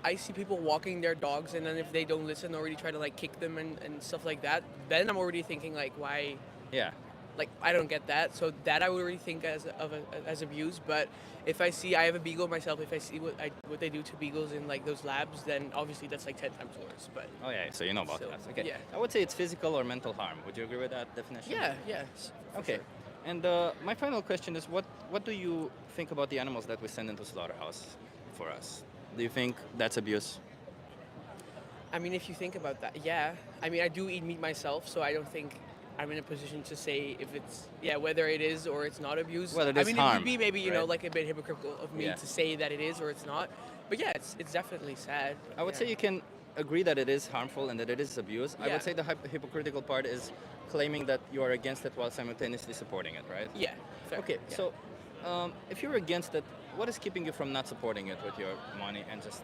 Speaker 6: I see people walking their dogs, and then if they don't listen, already try to like kick them and stuff like that, then I'm already thinking like, why?
Speaker 1: Yeah.
Speaker 6: Like, I don't get that. So that I would already think as abuse. But if I have a beagle myself, if I see what they do to beagles in like those labs, then obviously that's like 10 times worse. But
Speaker 1: Oh yeah. So you know about
Speaker 6: So,
Speaker 1: that. Okay.
Speaker 6: yeah.
Speaker 1: I would say it's physical or mental harm. Would you agree with that definition?
Speaker 6: yeah. For
Speaker 1: Okay.
Speaker 6: sure.
Speaker 1: And my final question is, what do you think about the animals that we send into slaughterhouse for us? Do you think that's abuse?
Speaker 6: I mean, if you think about that, yeah. I mean, I do eat meat myself, so I don't think I'm in a position to say if it's, whether it is or it's not abuse.
Speaker 1: Well, it
Speaker 6: I
Speaker 1: is
Speaker 6: mean,
Speaker 1: harm,
Speaker 6: it would be maybe,
Speaker 1: right?
Speaker 6: like a bit hypocritical of me
Speaker 1: Yeah.
Speaker 6: to say that it is or it's not. But yeah, it's definitely sad.
Speaker 1: I would
Speaker 6: yeah.
Speaker 1: say you can agree that it is harmful and that it is abuse. I
Speaker 6: Yeah.
Speaker 1: would say the hypocritical part is claiming that you are against it while simultaneously supporting it, right?
Speaker 6: Yeah. Fair.
Speaker 1: Okay,
Speaker 6: yeah.
Speaker 1: so if you're against it, what is keeping you from not supporting it with your money and just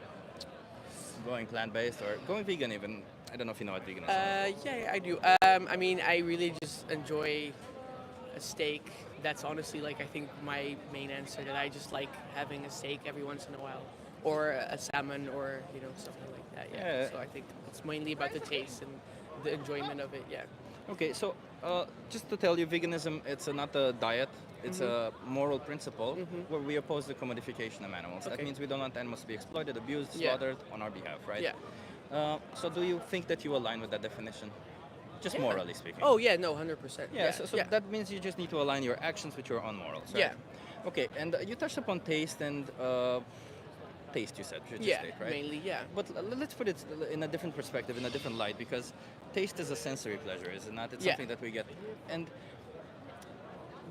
Speaker 1: going plant-based or going vegan even? I don't know if you know what vegan is.
Speaker 6: Yeah, I do. I mean, I really just enjoy a steak. That's honestly, like, I think my main answer, that I just like having a steak every once in a while. Or a salmon or, something like that, yeah.
Speaker 1: Yeah.
Speaker 6: So I think it's mainly about the taste and the enjoyment of it, yeah.
Speaker 1: Okay, so just to tell you, veganism, it's not a diet, it's a moral principle where we oppose the commodification of animals. That
Speaker 6: Okay.
Speaker 1: means we don't want animals to be exploited, abused,
Speaker 6: Yeah.
Speaker 1: slaughtered on our behalf, right?
Speaker 6: Yeah.
Speaker 1: So do you think that you align with that definition? Just
Speaker 6: Yeah.
Speaker 1: morally speaking.
Speaker 6: Oh, yeah, no, 100%.
Speaker 1: Yeah, so that means you just need to align your actions with your own morals, right?
Speaker 6: Yeah.
Speaker 1: Okay, and you touched upon taste and taste, you said, just
Speaker 6: Yeah,
Speaker 1: state, right?
Speaker 6: mainly, yeah.
Speaker 1: But let's put it in a different perspective, in a different light, because taste is a sensory pleasure, is it not? It's
Speaker 6: Yeah.
Speaker 1: something that we get. And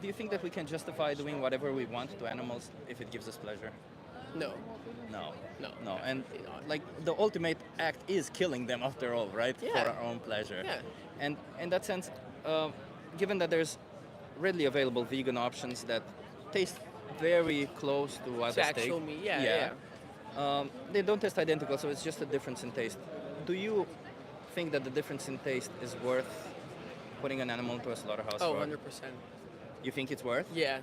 Speaker 1: do you think that we can justify doing whatever we want to animals if it gives us pleasure?
Speaker 6: No.
Speaker 1: No.
Speaker 6: No.
Speaker 1: And
Speaker 6: definitely not.
Speaker 1: like the ultimate act is killing them after all, right?
Speaker 6: Yeah.
Speaker 1: For our own pleasure.
Speaker 6: Yeah.
Speaker 1: And in that sense, given that there's readily available vegan options that taste very close to what
Speaker 6: To
Speaker 1: a steak.
Speaker 6: actual meat, yeah.
Speaker 1: They don't taste identical, so it's just a difference in taste. Do you think that the difference in taste is worth putting an animal into a slaughterhouse
Speaker 6: Oh,
Speaker 1: for?
Speaker 6: 100%.
Speaker 1: You think it's worth?
Speaker 6: Yeah.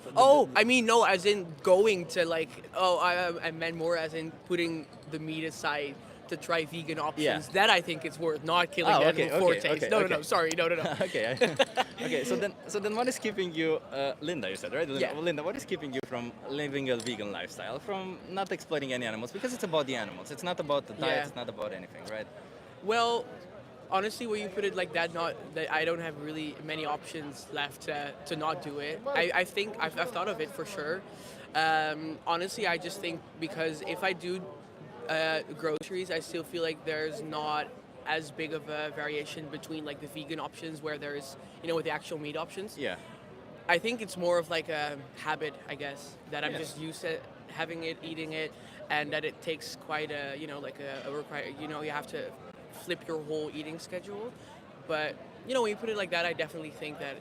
Speaker 1: So
Speaker 6: Oh, I mean, no, as in going to like, I meant more as in putting the meat aside to try vegan options.
Speaker 1: Yeah.
Speaker 6: That I think it's worth, not killing
Speaker 1: Oh,
Speaker 6: the
Speaker 1: okay,
Speaker 6: animal for
Speaker 1: okay,
Speaker 6: taste.
Speaker 1: okay,
Speaker 6: No,
Speaker 1: okay.
Speaker 6: sorry, no.
Speaker 1: okay. Okay. So then, what is keeping you, Linda? You said, right?
Speaker 6: Yeah.
Speaker 1: Linda, what is keeping you from living a vegan lifestyle, from not exploiting any animals? Because it's about the animals. It's not about the diet.
Speaker 6: Yeah.
Speaker 1: It's not about anything, right?
Speaker 6: Well, honestly, when you put it like that, not that I don't have really many options left to not do it. I think I've thought of it for sure. Honestly, I just think because if I do groceries, I still feel like there's not as big of a variation between like the vegan options where there's, with the actual meat options.
Speaker 1: Yeah.
Speaker 6: I think it's more of like a habit, I guess, that I'm
Speaker 1: Yeah.
Speaker 6: just used to having it, eating it, and that it takes quite a, like a require, you have to flip your whole eating schedule. But, when you put it like that, I definitely think that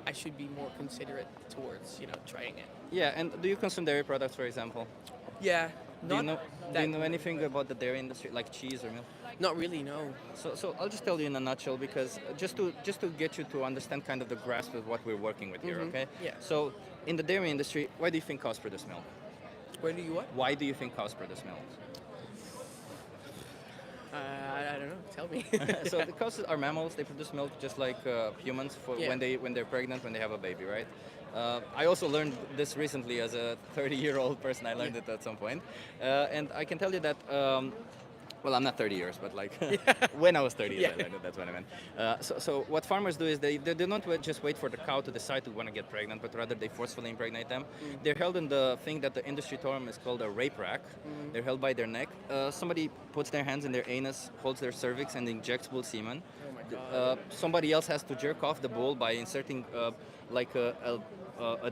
Speaker 6: I should be more considerate towards, trying it.
Speaker 1: Yeah. And do you consume dairy products, for example?
Speaker 6: Yeah.
Speaker 1: Do you
Speaker 6: that-
Speaker 1: know anything about the dairy industry, like cheese or milk?
Speaker 6: Not really, no.
Speaker 1: So I'll just tell you in a nutshell, because just to get you to understand kind of the grasp of what we're working with here, okay?
Speaker 6: Yeah.
Speaker 1: So in the dairy industry, why do you think cows produce milk?
Speaker 6: Where do you what?
Speaker 1: Why do you think cows produce milk?
Speaker 6: I don't know. Tell me.
Speaker 1: So the cows are mammals. They produce milk just like humans
Speaker 6: Yeah.
Speaker 1: when they're pregnant, when they have a baby, right? I also learned this recently as a 30-year-old person. I learned it at some point, and I can tell you that Well, I'm not 30 years, but like when I was 30 years,
Speaker 6: Yeah.
Speaker 1: that's what I meant. So what farmers do is they do not just wait for the cow to decide to want to get pregnant, but rather they forcefully impregnate them. They're held in the thing that the industry term is called a rape rack. They're held by their neck. Somebody puts their hands in their anus, holds their cervix, and injects bull semen.
Speaker 6: Oh my God.
Speaker 1: Somebody else has to jerk off the bull by inserting like a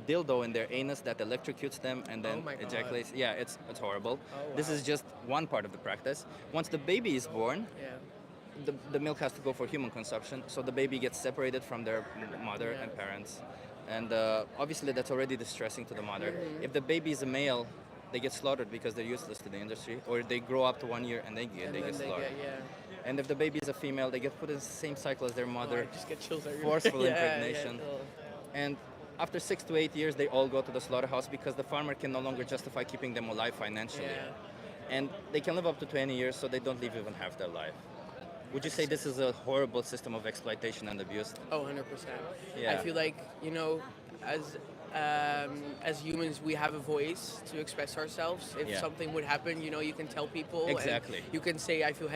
Speaker 1: dildo in their anus that electrocutes them and then
Speaker 6: Oh my God.
Speaker 1: ejaculates. Yeah, it's horrible.
Speaker 6: Oh,
Speaker 1: This
Speaker 6: wow.
Speaker 1: is just one part of the practice. Once the baby is born,
Speaker 6: Yeah.
Speaker 1: the milk has to go for human consumption, so the baby gets separated from their mother
Speaker 6: Yeah.
Speaker 1: and parents. And obviously that's already distressing to the mother. If the baby is a male, they get slaughtered because they're useless to the industry, or they grow up to 1 year and they
Speaker 6: And
Speaker 1: get
Speaker 6: then
Speaker 1: slaughtered.
Speaker 6: yeah.
Speaker 1: And if the baby is a female, they get put in the same cycle as their
Speaker 6: Oh,
Speaker 1: mother,
Speaker 6: I just get chills everywhere.
Speaker 1: forceful
Speaker 6: Yeah,
Speaker 1: impregnation.
Speaker 6: oh.
Speaker 1: And after 6 to 8 years, they all go to the slaughterhouse because the farmer can no longer justify keeping them alive financially.
Speaker 6: Yeah.
Speaker 1: And they can live up to 20 years, so they don't live even half their life. Would you say this is a horrible system of exploitation and abuse?
Speaker 6: Oh, 100%. I
Speaker 1: Yeah.
Speaker 6: feel like, as humans, we have a voice to express ourselves. If
Speaker 1: Yeah.
Speaker 6: something would happen, you can tell people. and
Speaker 1: Exactly.
Speaker 6: you can say, I feel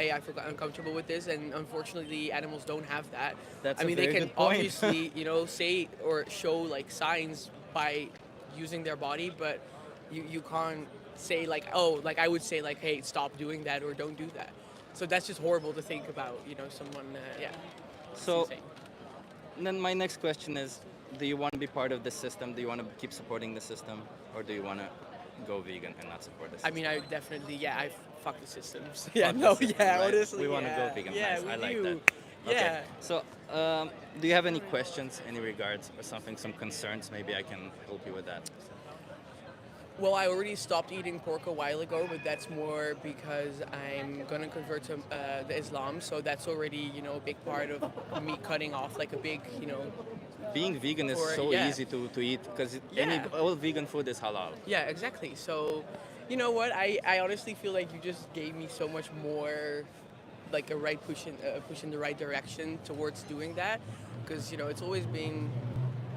Speaker 6: uncomfortable with this, and unfortunately, animals don't have that.
Speaker 1: That's
Speaker 6: I
Speaker 1: a
Speaker 6: mean,
Speaker 1: very
Speaker 6: they can
Speaker 1: good point.
Speaker 6: obviously, say or show like signs by using their body, but you can't say like, oh, like I would say like, hey, stop doing that or don't do that. So that's just horrible to think about, someone, yeah. It's
Speaker 1: So
Speaker 6: insane.
Speaker 1: then my next question is, do you want to be part of this system? Do you want to keep supporting the system? Or do you want to go vegan and not support this
Speaker 6: I
Speaker 1: system?
Speaker 6: mean, I definitely, I fuck the systems. Yeah,
Speaker 1: Fuck the
Speaker 6: no,
Speaker 1: system,
Speaker 6: yeah,
Speaker 1: right?
Speaker 6: honestly,
Speaker 1: We want to
Speaker 6: yeah.
Speaker 1: go vegan.
Speaker 6: Yeah,
Speaker 1: Nice.
Speaker 6: we
Speaker 1: I like
Speaker 6: do.
Speaker 1: that.
Speaker 6: Yeah.
Speaker 1: Okay. So, do you have any questions, any regards, or something, some concerns? Maybe I can help you with that.
Speaker 6: Well, I already stopped eating pork a while ago, but that's more because I'm gonna convert to the Islam. So that's already, a big part of me cutting off like a big,
Speaker 1: Being vegan is
Speaker 6: Or-
Speaker 1: so
Speaker 6: yeah.
Speaker 1: easy to eat because
Speaker 6: Yeah.
Speaker 1: all vegan food is halal.
Speaker 6: Yeah, exactly. So, you know what? I honestly feel like you just gave me so much more, like a right push in the right direction towards doing that, because it's always been.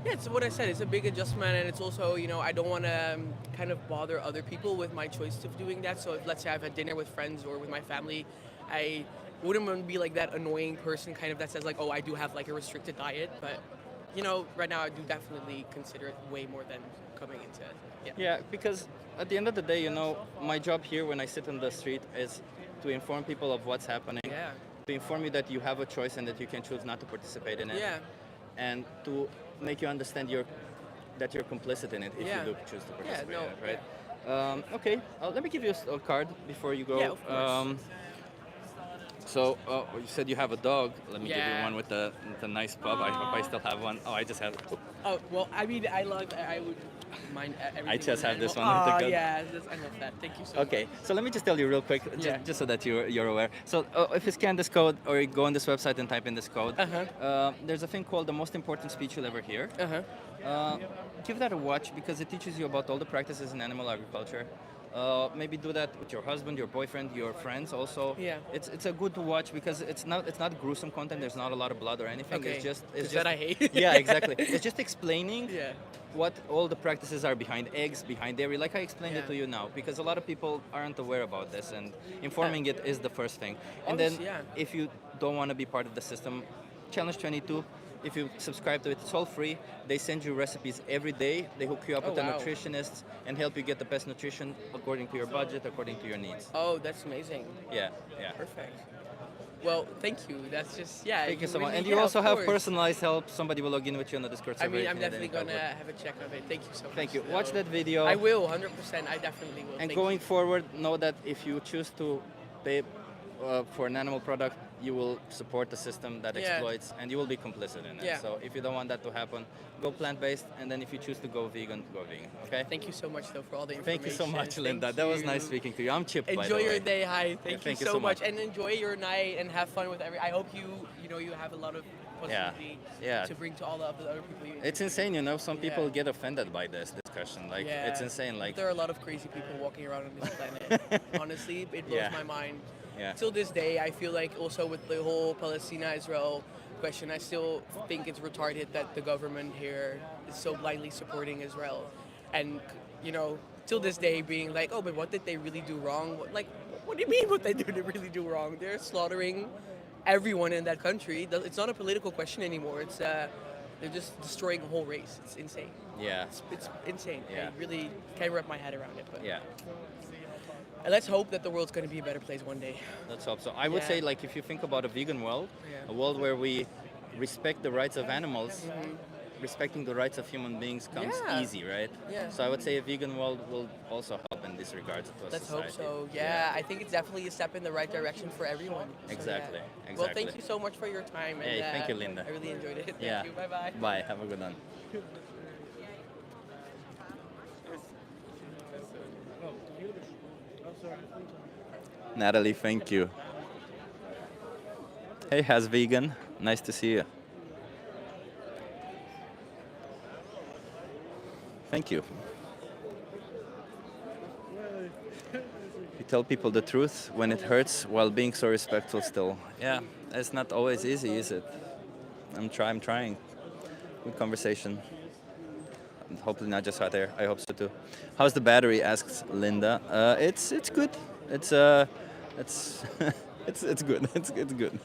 Speaker 6: Yeah, it's what I said. It's a big adjustment, and it's also, I don't want to kind of bother other people with my choice of doing that. So if, let's say, I've had dinner with friends or with my family, I wouldn't want to be like that annoying person kind of that says like, oh, I do have like a restricted diet, but right now I do definitely consider it way more than coming into it. Yeah.
Speaker 1: Yeah, because at the end of the day, my job here when I sit on the street is to inform people of what's happening,
Speaker 6: Yeah.
Speaker 1: to inform you that you have a choice and that you can choose not to participate in it,
Speaker 6: Yeah.
Speaker 1: and to make you understand that you're complicit in it if
Speaker 6: Yeah.
Speaker 1: you do choose to participate
Speaker 6: no,
Speaker 1: in it, right? Okay, let me give you a card before you go.
Speaker 6: Yeah, of course.
Speaker 1: So you said you have a dog. Let me give you
Speaker 6: Yeah.
Speaker 1: one with the nice pup. I hope I still have one. Oh, I just have.
Speaker 6: Oh well, I mean, I would mind everything.
Speaker 1: I just
Speaker 6: with
Speaker 1: have this
Speaker 6: animal.
Speaker 1: one with the
Speaker 6: Oh
Speaker 1: goat.
Speaker 6: yeah, I love that. Thank you so much.
Speaker 1: Okay, so let me just tell you real quick,
Speaker 6: Yeah.
Speaker 1: just so that you're aware. So if you scan this code or you go on this website and type in this code, there's a thing called the most important speech you'll ever hear. Give that a watch because it teaches you about all the practices in animal agriculture. Maybe do that with your husband, your boyfriend, your friends also.
Speaker 6: Yeah.
Speaker 1: It's a good to watch because it's not gruesome content. There's not a lot of blood or anything.
Speaker 6: Okay.
Speaker 1: It's just
Speaker 6: 'Cause that I hate.
Speaker 1: Yeah, exactly. It's just explaining
Speaker 6: Yeah.
Speaker 1: what all the practices are behind eggs, behind dairy, like I explained it
Speaker 6: Yeah.
Speaker 1: to you now, because a lot of people aren't aware about this, and informing it is the first thing. And
Speaker 6: Obviously,
Speaker 1: then,
Speaker 6: yeah.
Speaker 1: if you don't want to be part of the system, Challenge 22. If you subscribe to it, it's all free. They send you recipes every day. They hook you up
Speaker 6: Oh,
Speaker 1: with a
Speaker 6: wow.
Speaker 1: nutritionist and help you get the best nutrition according to your budget, according to your needs.
Speaker 6: Oh, that's amazing.
Speaker 1: Yeah, yeah.
Speaker 6: Perfect. Well, thank you. That's just
Speaker 1: Thank you so much.
Speaker 6: really-
Speaker 1: And you
Speaker 6: yeah,
Speaker 1: also
Speaker 6: of
Speaker 1: have
Speaker 6: course.
Speaker 1: personalized help. Somebody will log in with you on the Discord
Speaker 6: I
Speaker 1: server.
Speaker 6: mean,
Speaker 1: if
Speaker 6: I'm
Speaker 1: you need
Speaker 6: definitely
Speaker 1: any
Speaker 6: gonna
Speaker 1: help.
Speaker 6: have a check of it. Thank you so much.
Speaker 1: Thank you.
Speaker 6: So-
Speaker 1: Watch that video.
Speaker 6: I will, 100%. I definitely will.
Speaker 1: And
Speaker 6: Thank
Speaker 1: going
Speaker 6: you.
Speaker 1: forward, know that if you choose to pay for an animal product, you will support the system that
Speaker 6: Yeah.
Speaker 1: exploits, and you will be complicit in it.
Speaker 6: Yeah.
Speaker 1: So if you don't want that to happen, go plant-based, and then if you choose to go vegan, go vegan. Okay?
Speaker 6: Thank you so much, though, for all the information.
Speaker 1: Thank you so much,
Speaker 6: Thank
Speaker 1: Linda. That was
Speaker 6: you.
Speaker 1: nice speaking to you. I'm Chip, by the
Speaker 6: Enjoy
Speaker 1: way.
Speaker 6: your day. Hi. Thank you so much.
Speaker 1: much.
Speaker 6: And enjoy your night and have fun with I hope you have a lot of positivity
Speaker 1: Yeah.
Speaker 6: to bring to all the other people you
Speaker 1: It's
Speaker 6: interview.
Speaker 1: insane, Some people
Speaker 6: Yeah.
Speaker 1: get offended by this discussion. Like,
Speaker 6: Yeah.
Speaker 1: it's insane. Like,
Speaker 6: there are a lot of crazy people walking around on this planet. Honestly, it blows
Speaker 1: Yeah.
Speaker 6: my mind.
Speaker 1: Yeah.
Speaker 6: Till this day, I feel like also with the whole Palestina-Israel question, I still think it's retarded that the government here is so blindly supporting Israel. and till this day being like, oh, but what did they really do wrong? What do you mean what they did really do wrong? They're slaughtering everyone in that country. It's not a political question anymore. It's they're just destroying a whole race. It's insane.
Speaker 3: Yeah.
Speaker 6: It's insane.
Speaker 3: Yeah.
Speaker 6: I really can't wrap my head around it. But
Speaker 3: Yeah.
Speaker 6: let's hope that the world's going to be a better place one day.
Speaker 3: Let's hope so. I would
Speaker 6: Yeah.
Speaker 3: say, like, if you think about a vegan world,
Speaker 6: Yeah.
Speaker 3: a world where we respect the rights of animals, respecting the rights of human beings comes
Speaker 6: Yeah.
Speaker 3: easy, right?
Speaker 6: Yeah.
Speaker 3: So I would say a vegan world will also help in this regard to a
Speaker 6: Let's hope
Speaker 3: society.
Speaker 6: so. Yeah, I think it's definitely a step in the right direction for everyone. So,
Speaker 3: Exactly,
Speaker 6: yeah. Well,
Speaker 3: exactly.
Speaker 6: thank you so much for your time.
Speaker 3: Hey,
Speaker 6: and,
Speaker 3: thank you, Linda.
Speaker 6: I really enjoyed it. Thank
Speaker 3: Yeah.
Speaker 6: you. Bye bye.
Speaker 3: Bye. Have a good one. Natalie, thank you. Hey, Has Vegan. Nice to see you. Thank you. You tell people the truth when it hurts while being so respectful still. Yeah, it's not always easy, is it? I'm trying. Good conversation. Hopefully not just hot air. I hope so too. How's the battery? Asks Linda. It's good. It's it's good. It's good.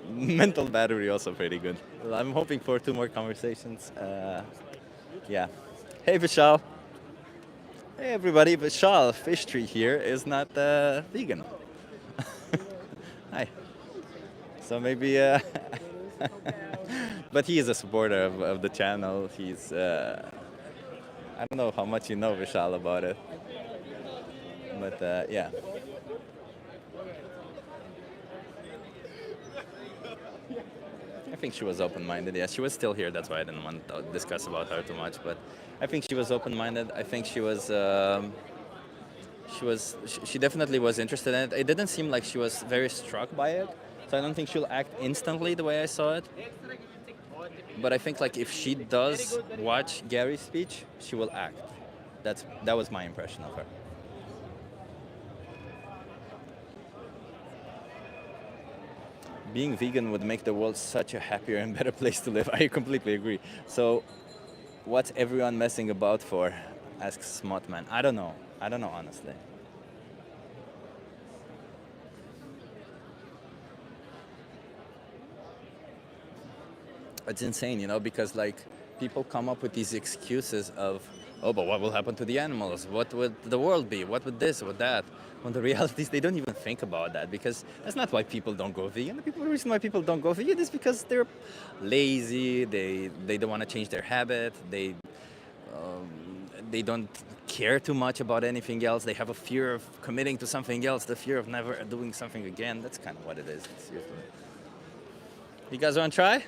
Speaker 3: Mental battery also pretty good. Well, I'm hoping for 2 more conversations. Yeah. Hey Vishal. Hey everybody. Vishal Fish Tree here is not vegan. Hi. So maybe. But he is a supporter of the channel. He's. I don't know how much you know, Vishal, about it. But yeah. I think she was open-minded. Yeah, she was still here. That's why I didn't want to discuss about her too much. But I think she was open-minded. I think she definitely was interested in it. It didn't seem like she was very struck by it. So I don't think she'll act instantly the way I saw it. But I think like if she does watch Gary's speech, she will act. That was my impression of her. Being vegan would make the world such a happier and better place to live. I completely agree. So, what's everyone messing about for? Asks Smotman. I don't know honestly. It's insane, because like people come up with these excuses of, oh, but what will happen to the animals? What would the world be? What would this? What that? When the reality is they don't even think about that, because that's not why people don't go vegan. The reason why people don't go vegan is because they're lazy. They don't want to change their habit. They don't care too much about anything else. They have a fear of committing to something else, the fear of never doing something again. That's kind of what it is. You guys want to try?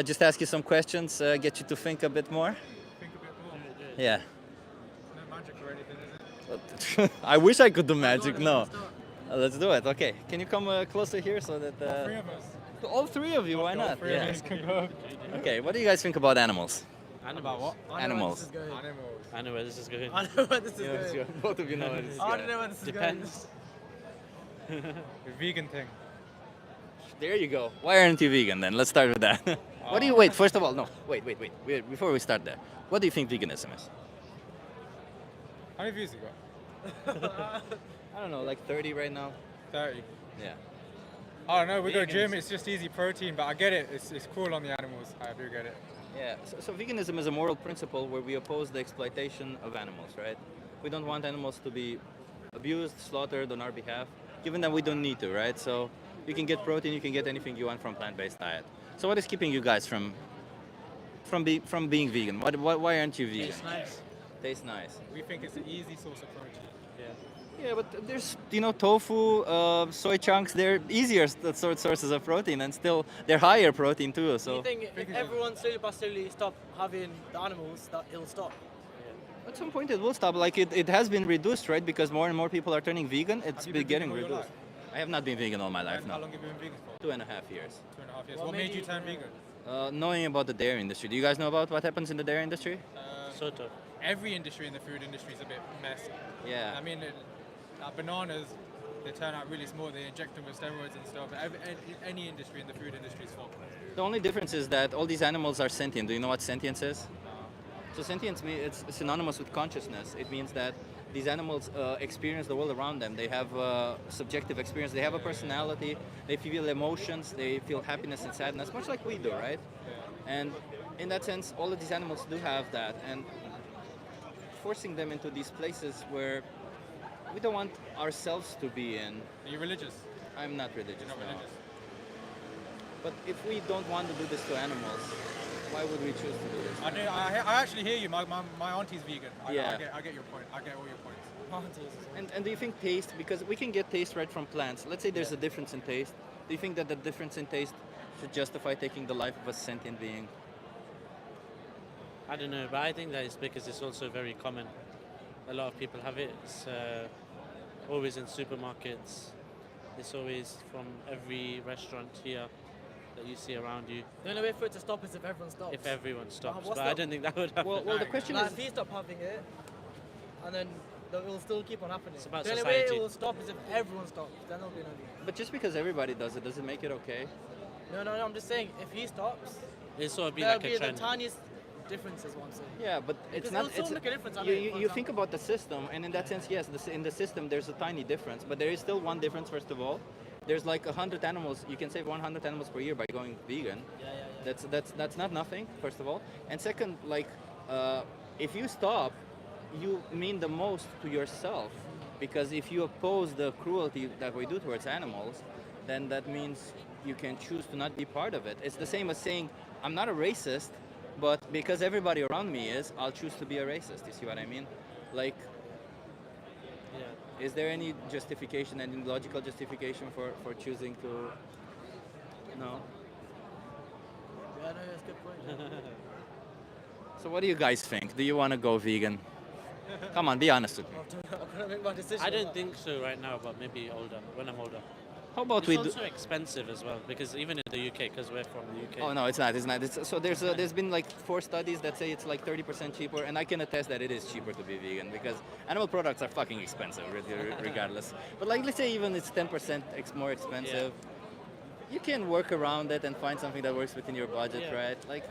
Speaker 3: Just ask you some questions, get you to think a bit more.
Speaker 2: Think a bit more.
Speaker 3: Yeah.
Speaker 2: No magic or anything, is it?
Speaker 3: I wish I could do magic.
Speaker 2: Let's
Speaker 3: No.
Speaker 2: start.
Speaker 3: Let's do it. Okay. Can you come closer here so that...
Speaker 2: 3 of us.
Speaker 3: All 3 of you, why not?
Speaker 2: Three of us can go.
Speaker 3: Okay, what do you guys think about animals?
Speaker 7: About what?
Speaker 3: Animals.
Speaker 2: Animals.
Speaker 7: I know where this is going.
Speaker 2: I know where this is going.
Speaker 3: Both of you know what it is.
Speaker 2: I don't know where this is
Speaker 7: Depends.
Speaker 2: going. The vegan thing.
Speaker 3: There you go. Why aren't you vegan then? Let's start with that. What do you... Wait, first of all, no. Wait. Before we start there. What do you think veganism is?
Speaker 2: How many views you got?
Speaker 3: I don't know, like 30 right now?
Speaker 2: 30.
Speaker 3: Yeah.
Speaker 2: I don't know, we go gym, it's just easy protein, but I get it. It's cool on the animals. I do get it.
Speaker 3: Yeah, so veganism is a moral principle where we oppose the exploitation of animals, right? We don't want animals to be abused, slaughtered on our behalf, given that we don't need to, right? So you can get protein, you can get anything you want from plant-based diet. So what is keeping you guys from being vegan? Why aren't you vegan?
Speaker 2: It's nice.
Speaker 3: Tastes nice.
Speaker 2: We think it's an easy source of protein.
Speaker 3: Yeah, but there's tofu, soy chunks. They're easier sources of protein, and still they're higher protein too.
Speaker 8: Do
Speaker 3: So
Speaker 8: you think if everyone slowly but slowly stop having the animals, that it'll stop?
Speaker 3: at some point it will stop. Like it has been reduced, right? Because more and more people are turning vegan. It's
Speaker 2: Have you
Speaker 3: been
Speaker 2: been
Speaker 3: getting
Speaker 2: vegan all your
Speaker 3: reduced.
Speaker 2: life?
Speaker 3: I have not been vegan all my life.
Speaker 2: And how
Speaker 3: No,
Speaker 2: long have you been vegan for?
Speaker 3: 2.5 years.
Speaker 2: 2.5 years.
Speaker 8: What
Speaker 2: What
Speaker 8: made
Speaker 2: made you
Speaker 8: you-
Speaker 2: turn vegan?
Speaker 3: Knowing about the dairy industry, do you guys know about what happens in the dairy industry?
Speaker 7: Sort of.
Speaker 2: Every industry in the food industry is a bit messy.
Speaker 3: Yeah.
Speaker 2: I mean, bananas, they turn out really small. They inject them with steroids and stuff. Any industry in the food industry is fault.
Speaker 1: The only difference is that all these animals are sentient. Do you know what sentience is? So sentience, it's synonymous with consciousness. It means that these animals experience the world around them. They have subjective experience. They have a personality. They feel emotions. They feel happiness and sadness, much like we do, right? And in that sense, all of these animals do have that. And forcing them into these places where we don't want ourselves to be in.
Speaker 2: Are you religious?
Speaker 1: I'm not religious.
Speaker 2: You're not
Speaker 1: No.
Speaker 2: religious.
Speaker 1: But if we don't want to do this to animals, why would we choose to do this?
Speaker 2: I actually hear you. My auntie's vegan. I get your point. I get all your points.
Speaker 8: Aunties.
Speaker 1: And do you think taste, because we can get taste right from plants, let's say there's a difference in taste, do you think that the difference in taste should justify taking the life of a sentient being?
Speaker 7: I don't know, but I think that it's because it's also very common. A lot of people have it. It's always in supermarkets. It's always from every restaurant here that you see around you.
Speaker 8: The only way for it to stop is if everyone stops.
Speaker 7: If everyone stops,
Speaker 8: what's
Speaker 7: but I don't think that would happen.
Speaker 1: Well, the question
Speaker 8: Like,
Speaker 1: is,
Speaker 8: if he stop having it, and then it will still keep on happening.
Speaker 7: It's about
Speaker 8: the only way
Speaker 7: society.
Speaker 8: it will stop is if everyone stops. Then there'll be no vegan.
Speaker 1: but just because everybody does it, does it make it okay?
Speaker 8: No, I'm just saying, if he stops,
Speaker 7: It's sort of be
Speaker 8: there'll
Speaker 7: like
Speaker 8: be
Speaker 7: a
Speaker 8: the
Speaker 7: trend.
Speaker 8: tiniest difference, is what I'm saying.
Speaker 1: Yeah, but it's
Speaker 8: Because
Speaker 1: not.
Speaker 8: it'll still
Speaker 1: It's,
Speaker 8: make a difference. I
Speaker 1: you
Speaker 8: mean,
Speaker 1: you,
Speaker 8: for
Speaker 1: you think
Speaker 8: example.
Speaker 1: about the system, and in that sense, yes, in the system there's a tiny difference, but there is still one difference. First of all, there's like 100 animals. You can save 100 animals per year by going vegan.
Speaker 8: Yeah.
Speaker 1: That's not nothing. First of all, and second, like if you stop, you mean the most to yourself, because if you oppose the cruelty that we do towards animals, then that means you can choose to not be part of it. It's the same as saying I'm not a racist, but because everybody around me is, I'll choose to be a racist. You see what I mean? Like,
Speaker 7: Yeah.
Speaker 1: is there any justification, any logical justification for choosing to? No.
Speaker 8: Yeah, no, that's a good point.
Speaker 1: So what do you guys think? Do you want to go vegan? Come on, be honest with me.
Speaker 8: I'm gonna make my decision.
Speaker 7: I don't think so right now, but maybe older, when I'm older.
Speaker 1: How about
Speaker 7: It's
Speaker 1: we do?
Speaker 7: also expensive as well, because even in the UK, because we're from the UK.
Speaker 1: Oh no, it's not. It's not. So there's been like 4 studies that say it's like 30% cheaper, and I can attest that it is cheaper to be vegan because animal products are fucking expensive, regardless. But like, let's say even it's 10% more expensive, you can work around it and find something that works within your budget,
Speaker 7: Yeah.
Speaker 1: right? Like,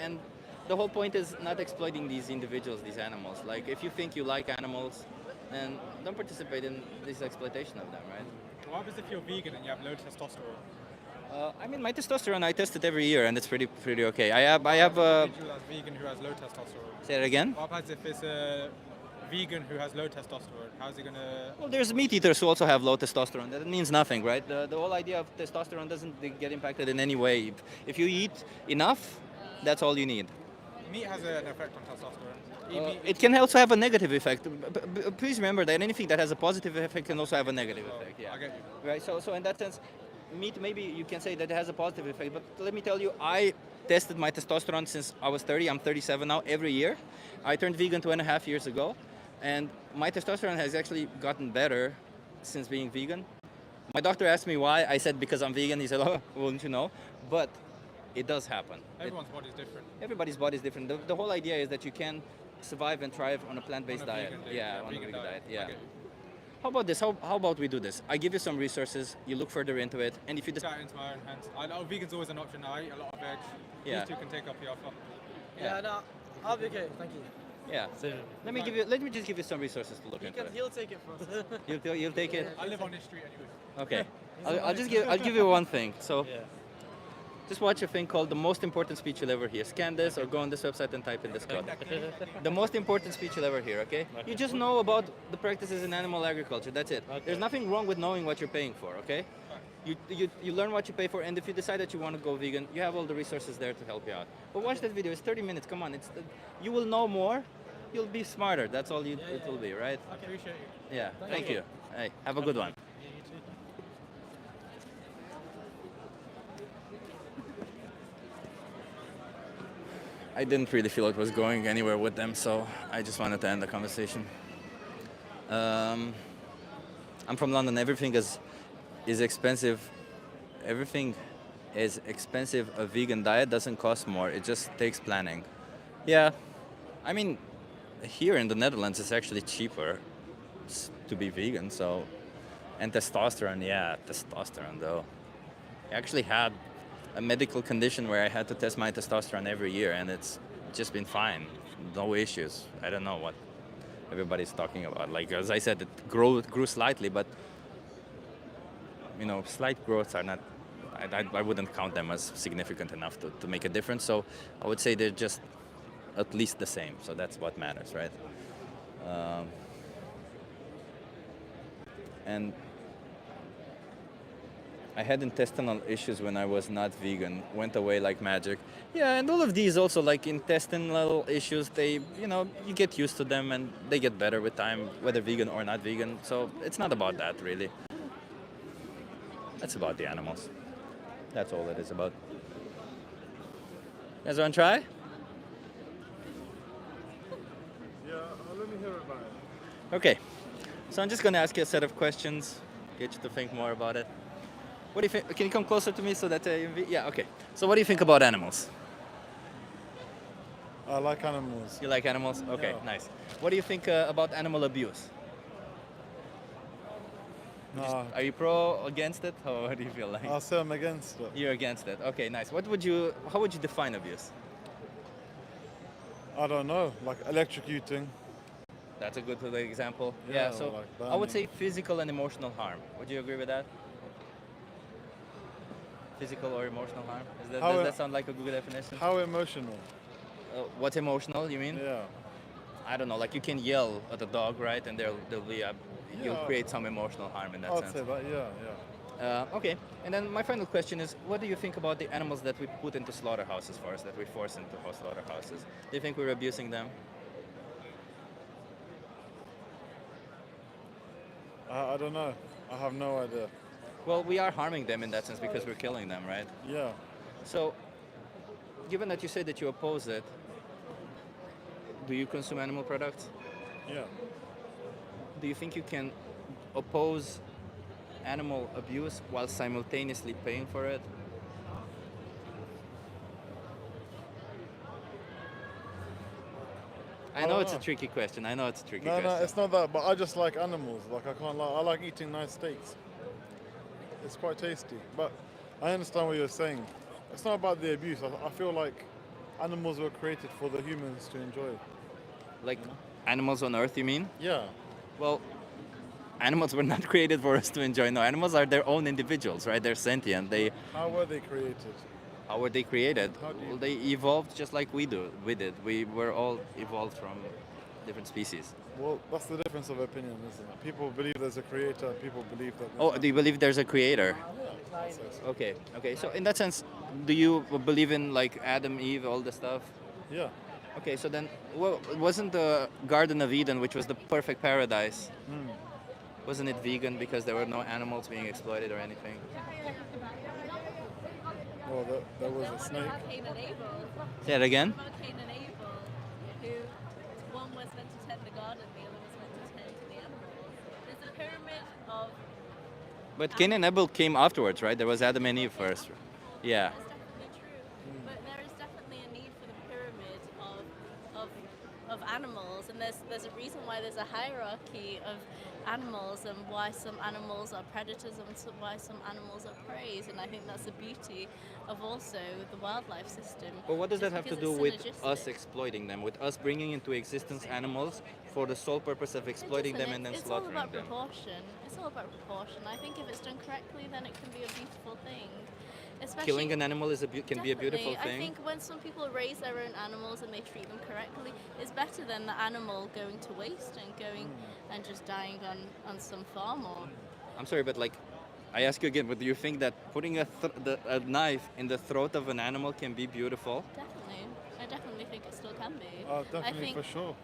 Speaker 1: and the whole point is not exploiting these individuals, these animals. Like, if you think you like animals, then don't participate in this exploitation of them, right?
Speaker 2: What happens if you're vegan and you have low testosterone?
Speaker 1: I mean, my testosterone I test it every year, and it's pretty okay. I have
Speaker 2: An individual that's vegan who has low testosterone.
Speaker 1: Say it again.
Speaker 2: What happens if it's a vegan who has low testosterone? How's he gonna?
Speaker 1: Well, there's meat eaters who also have low testosterone. That means nothing, right? The whole idea of testosterone doesn't get impacted in any way. If you eat enough, that's all you need.
Speaker 2: Meat has an effect on testosterone.
Speaker 1: It can also have a negative effect. Please remember that anything that has a positive effect can also have a negative effect. Yeah.
Speaker 2: I get you.
Speaker 1: Right. So in that sense, meat maybe you can say that it has a positive effect. But let me tell you, I tested my testosterone since I was 30. I'm 37 now. Every year, I turned vegan 2.5 years ago, and my testosterone has actually gotten better since being vegan. My doctor asked me why. I said because I'm vegan. He said, "Oh, wouldn't you know?" But it does happen.
Speaker 2: Everyone's body's different.
Speaker 1: Everybody's body is different. The whole idea is that you can survive and thrive on a plant-based
Speaker 2: On a
Speaker 1: diet.
Speaker 2: vegan diet,
Speaker 1: Yeah,
Speaker 2: yeah,
Speaker 1: on a
Speaker 2: vegan
Speaker 1: vegan diet.
Speaker 2: diet. I
Speaker 1: Yeah.
Speaker 2: get you.
Speaker 1: How about this? How about we do this? I give you some resources. You look further into it, and if you
Speaker 2: Take that into my own hands. I know vegan's always an option. I eat a lot of veg.
Speaker 1: Yeah.
Speaker 2: These two can take up the offer.
Speaker 8: Yeah, no, I'll be okay. Thank you.
Speaker 1: yeah,
Speaker 7: So,
Speaker 1: let me just give you some resources to look into it.
Speaker 8: He'll take it for us.
Speaker 1: You'll take it.
Speaker 2: I live on this street anyway.
Speaker 1: Okay. I'll give you one thing. So
Speaker 7: yeah.
Speaker 1: just watch a thing called The Most Important Speech You'll Ever Hear. Scan this or go on this website and type in this code. The most important speech you'll ever hear, okay? You just know about the practices in animal agriculture, that's it.
Speaker 7: Okay.
Speaker 1: There's nothing wrong with knowing what you're paying for, okay? You learn what you pay for, and if you decide that you want to go vegan, you have all the resources there to help you out. But watch that video, it's 30 minutes, come on. You will know more, you'll be smarter, that's all it will be, right?
Speaker 2: I appreciate you.
Speaker 1: Yeah, thank you. Hey, have a good one. I didn't really feel it was going anywhere with them, so I just wanted to end the conversation. I'm from London. Everything is expensive. Everything is expensive. A vegan diet doesn't cost more. It just takes planning. Yeah, I mean, here in the Netherlands, it's actually cheaper to be vegan. So, And testosterone, yeah, testosterone though. I actually had a medical condition where I had to test my testosterone every year, and it's just been fine, no issues. I don't know what everybody's talking about. Like as I said, it grew slightly, but slight growths are not. I wouldn't count them as significant enough to make a difference. So I would say they're just at least the same. So that's what matters, right? And I had intestinal issues when I was not vegan, went away like magic. Yeah, and all of these also, like intestinal issues, they, you get used to them and they get better with time, whether vegan or not vegan. So it's not about that, really. That's about the animals. That's all it is about. You guys want to try?
Speaker 9: Yeah, let me hear about it.
Speaker 1: Okay. So I'm just going to ask you a set of questions, get you to think more about it. What do you think? Can you come closer to me so that yeah, okay. So what do you think about animals?
Speaker 9: I like animals.
Speaker 1: You like animals? Okay,
Speaker 9: Yeah.
Speaker 1: nice. What do you think about animal abuse?
Speaker 9: No,
Speaker 1: Are you pro, against it? Or what do you feel like?
Speaker 9: I'll say I'm against it.
Speaker 1: You're against it. Okay, nice. How would you define abuse?
Speaker 9: I don't know, like electrocuting.
Speaker 1: That's a good example.
Speaker 9: Yeah,
Speaker 1: So
Speaker 9: like
Speaker 1: I would say
Speaker 9: burning.
Speaker 1: physical and emotional harm. Would you agree with that? Physical or emotional harm? Does that sound like a good definition?
Speaker 9: How emotional?
Speaker 1: What's emotional, you mean?
Speaker 9: Yeah.
Speaker 1: I don't know, like you can yell at a dog, right? And they'll be you'll
Speaker 9: Yeah.
Speaker 1: create some emotional harm in that
Speaker 9: I'd
Speaker 1: sense.
Speaker 9: say that, yeah.
Speaker 1: Okay, and then my final question is, what do you think about the animals that we put into slaughterhouses for us, that we force into slaughterhouses? Do you think we're abusing them?
Speaker 9: I don't know. I have no idea.
Speaker 1: Well, we are harming them in that sense because we're killing them, right?
Speaker 9: Yeah.
Speaker 1: So, given that you say that you oppose it, do you consume animal products?
Speaker 9: Yeah.
Speaker 1: Do you think you can oppose animal abuse while simultaneously paying for it? I know
Speaker 9: don't
Speaker 1: it's a
Speaker 9: know.
Speaker 1: tricky question. I know it's a tricky
Speaker 9: No,
Speaker 1: question.
Speaker 9: it's not that, but I just like animals. Like I can't lie. I like eating nice steaks. It's quite tasty. But I understand what you're saying. It's not about the abuse. I feel like animals were created for the humans to enjoy.
Speaker 1: Like animals on Earth, you mean?
Speaker 9: Yeah.
Speaker 1: Well, animals were not created for us to enjoy. No, animals are their own individuals, right? They're sentient.
Speaker 9: How were they created?
Speaker 1: How were they created?
Speaker 9: How do you-
Speaker 1: Well, they evolved just like we did. We were all evolved from different species.
Speaker 9: Well, that's the difference of opinion, isn't it? People believe there's a creator. People believe that.
Speaker 1: Oh, do you believe there's a creator?
Speaker 9: That's it.
Speaker 1: Okay. So in that sense, do you believe in like Adam, Eve, all the stuff?
Speaker 9: Yeah.
Speaker 1: Okay, so then, well, wasn't the Garden of Eden, which was the perfect paradise, wasn't it vegan because there were no animals being exploited or anything?
Speaker 9: Well, there was a snake.
Speaker 10: About Cain and Abel.
Speaker 1: Say it again.
Speaker 10: About Cain and Abel, who one was meant to tend the garden, the other was meant to tend to the animals. There's a pyramid of.
Speaker 1: But Cain and Abel came afterwards, right? There was Adam and Eve first. Yeah.
Speaker 10: That's definitely true. But there is definitely a need for the pyramid of animals, and there's a reason why there's a hierarchy of animals and why some animals are predators and why some animals are prey, and I think that's the beauty of also the wildlife system.
Speaker 1: But what does that
Speaker 10: Just
Speaker 1: have to
Speaker 10: because
Speaker 1: do
Speaker 10: it's
Speaker 1: with us
Speaker 10: synergistic.
Speaker 1: exploiting them, with us bringing into existence animals for the sole purpose of exploiting them and then
Speaker 10: It's all
Speaker 1: slaughtering
Speaker 10: about
Speaker 1: them?
Speaker 10: proportion. It's all about proportion. I think if it's done correctly, then it can be a beautiful thing. Especially
Speaker 1: Killing an animal can be a beautiful
Speaker 10: Definitely.
Speaker 1: thing.
Speaker 10: I think when some people raise their own animals and they treat them correctly, it's better than the animal going to waste and going and just dying on some farm or.
Speaker 1: I'm sorry, but like, I ask you again, but do you think that putting a knife in the throat of an animal can be beautiful?
Speaker 10: Definitely. I definitely think it still can be.
Speaker 9: Definitely, for sure.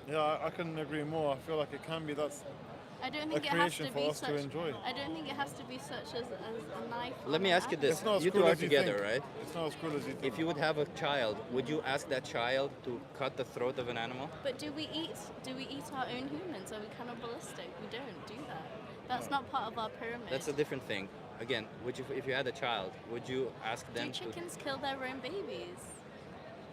Speaker 9: Yeah, I couldn't agree more. I feel like it can be. That's
Speaker 10: I don't
Speaker 9: a
Speaker 10: think it has
Speaker 9: creation
Speaker 10: to
Speaker 9: for
Speaker 10: be
Speaker 9: us
Speaker 10: such.
Speaker 9: to enjoy.
Speaker 10: I don't think it has to be such as a knife.
Speaker 1: Let
Speaker 10: on
Speaker 1: me
Speaker 10: an
Speaker 1: ask you
Speaker 10: animal.
Speaker 1: this.
Speaker 9: It's not as
Speaker 1: You two
Speaker 9: cruel
Speaker 1: are
Speaker 9: as you
Speaker 1: together,
Speaker 9: think.
Speaker 1: right?
Speaker 9: It's not as cruel as you think.
Speaker 1: If you would have a child, would you ask that child to cut the throat of an animal?
Speaker 10: But do we eat our own humans? Are we cannibalistic? We don't do that. That's not part of our pyramid.
Speaker 1: That's a different thing. Again, would you, if you had a child, would you ask them
Speaker 10: Do
Speaker 1: to?
Speaker 10: chickens kill their own babies?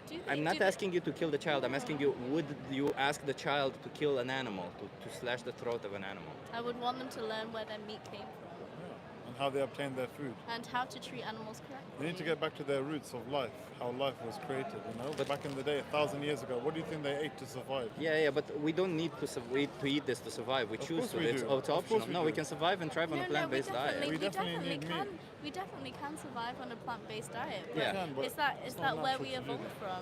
Speaker 10: Do they,
Speaker 11: I'm not
Speaker 10: do they-
Speaker 11: asking you to kill the child. I'm asking you, would you ask the child to kill an animal, to slash the throat of an animal?
Speaker 10: I would want them to learn where their meat came from
Speaker 9: And how they obtain their food.
Speaker 10: and how to treat animals correctly.
Speaker 9: They need to get back to their roots of life, how life was created, you know?
Speaker 11: But-
Speaker 9: back in the day, 1,000 years ago, what do you think they ate to survive?
Speaker 11: Yeah, but we don't need to eat this to survive. We
Speaker 9: Of
Speaker 11: choose
Speaker 9: course
Speaker 11: to.
Speaker 9: we
Speaker 11: It's,
Speaker 9: do.
Speaker 11: oh, it's
Speaker 9: Of course
Speaker 11: optional.
Speaker 9: we
Speaker 11: No,
Speaker 9: do.
Speaker 11: we can survive and thrive on a plant-based diet.
Speaker 9: We definitely need
Speaker 10: can.
Speaker 9: meat.
Speaker 10: We definitely can survive on a plant-based diet.
Speaker 11: Yeah.
Speaker 10: But
Speaker 9: can, but
Speaker 10: is that
Speaker 9: it's
Speaker 10: is
Speaker 9: not
Speaker 10: that where
Speaker 9: natural
Speaker 10: we
Speaker 9: to do
Speaker 10: evolved
Speaker 9: that.
Speaker 10: from?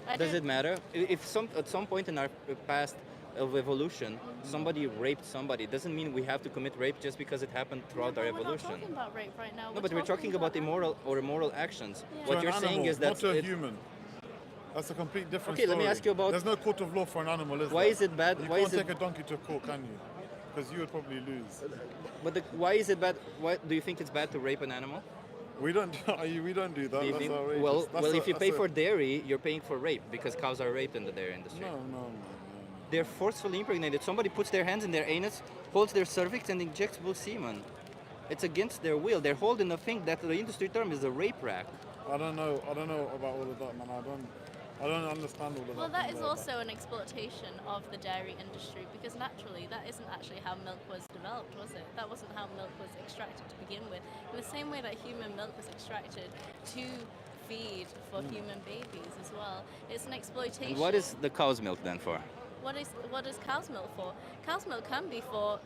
Speaker 10: I
Speaker 11: Does
Speaker 10: don't-
Speaker 11: it matter? If at some point in our past of evolution, somebody raped somebody, doesn't mean we have to commit rape just because it happened throughout
Speaker 10: No,
Speaker 11: our
Speaker 10: but we're not
Speaker 11: evolution.
Speaker 10: talking about rape right now.
Speaker 11: No, but we're talking about immoral or immoral actions.
Speaker 10: Yeah.
Speaker 11: What
Speaker 9: To
Speaker 11: you're
Speaker 9: an
Speaker 11: saying
Speaker 9: animal,
Speaker 11: is that
Speaker 9: not to a human. That's a complete different
Speaker 11: Okay, let
Speaker 9: story.
Speaker 11: me ask you about-
Speaker 9: There's no court of law for an animal, is
Speaker 11: Why
Speaker 9: there?
Speaker 11: is it bad-
Speaker 9: You
Speaker 11: why
Speaker 9: can't
Speaker 11: is it-
Speaker 9: take a donkey to court, can you? Because you would probably lose.
Speaker 11: But why is it bad? Why do you think it's bad to rape an animal?
Speaker 9: We don't. We don't do that.
Speaker 11: Do you
Speaker 9: That's
Speaker 11: think-
Speaker 9: outrageous.
Speaker 11: well,
Speaker 9: That's
Speaker 11: well,
Speaker 9: a-
Speaker 11: if you
Speaker 9: that's
Speaker 11: pay
Speaker 9: a-
Speaker 11: for dairy, you're paying for rape because cows are raped in the dairy industry.
Speaker 9: No.
Speaker 11: They're forcefully impregnated. Somebody puts their hands in their anus, holds their cervix, and injects blue semen. It's against their will. They're holding a thing that the industry term is a rape rack.
Speaker 9: I don't know about all of that, man. I don't understand all of that.
Speaker 10: Well, that
Speaker 9: thing
Speaker 10: is
Speaker 9: like
Speaker 10: also an exploitation of the dairy industry because naturally that isn't actually how milk was developed, was it? That wasn't how milk was extracted to begin with. In the same way that human milk was extracted to feed for human babies as well. It's an exploitation.
Speaker 11: And what is the cow's milk then for?
Speaker 10: What is cow's milk for? Cow's milk can be for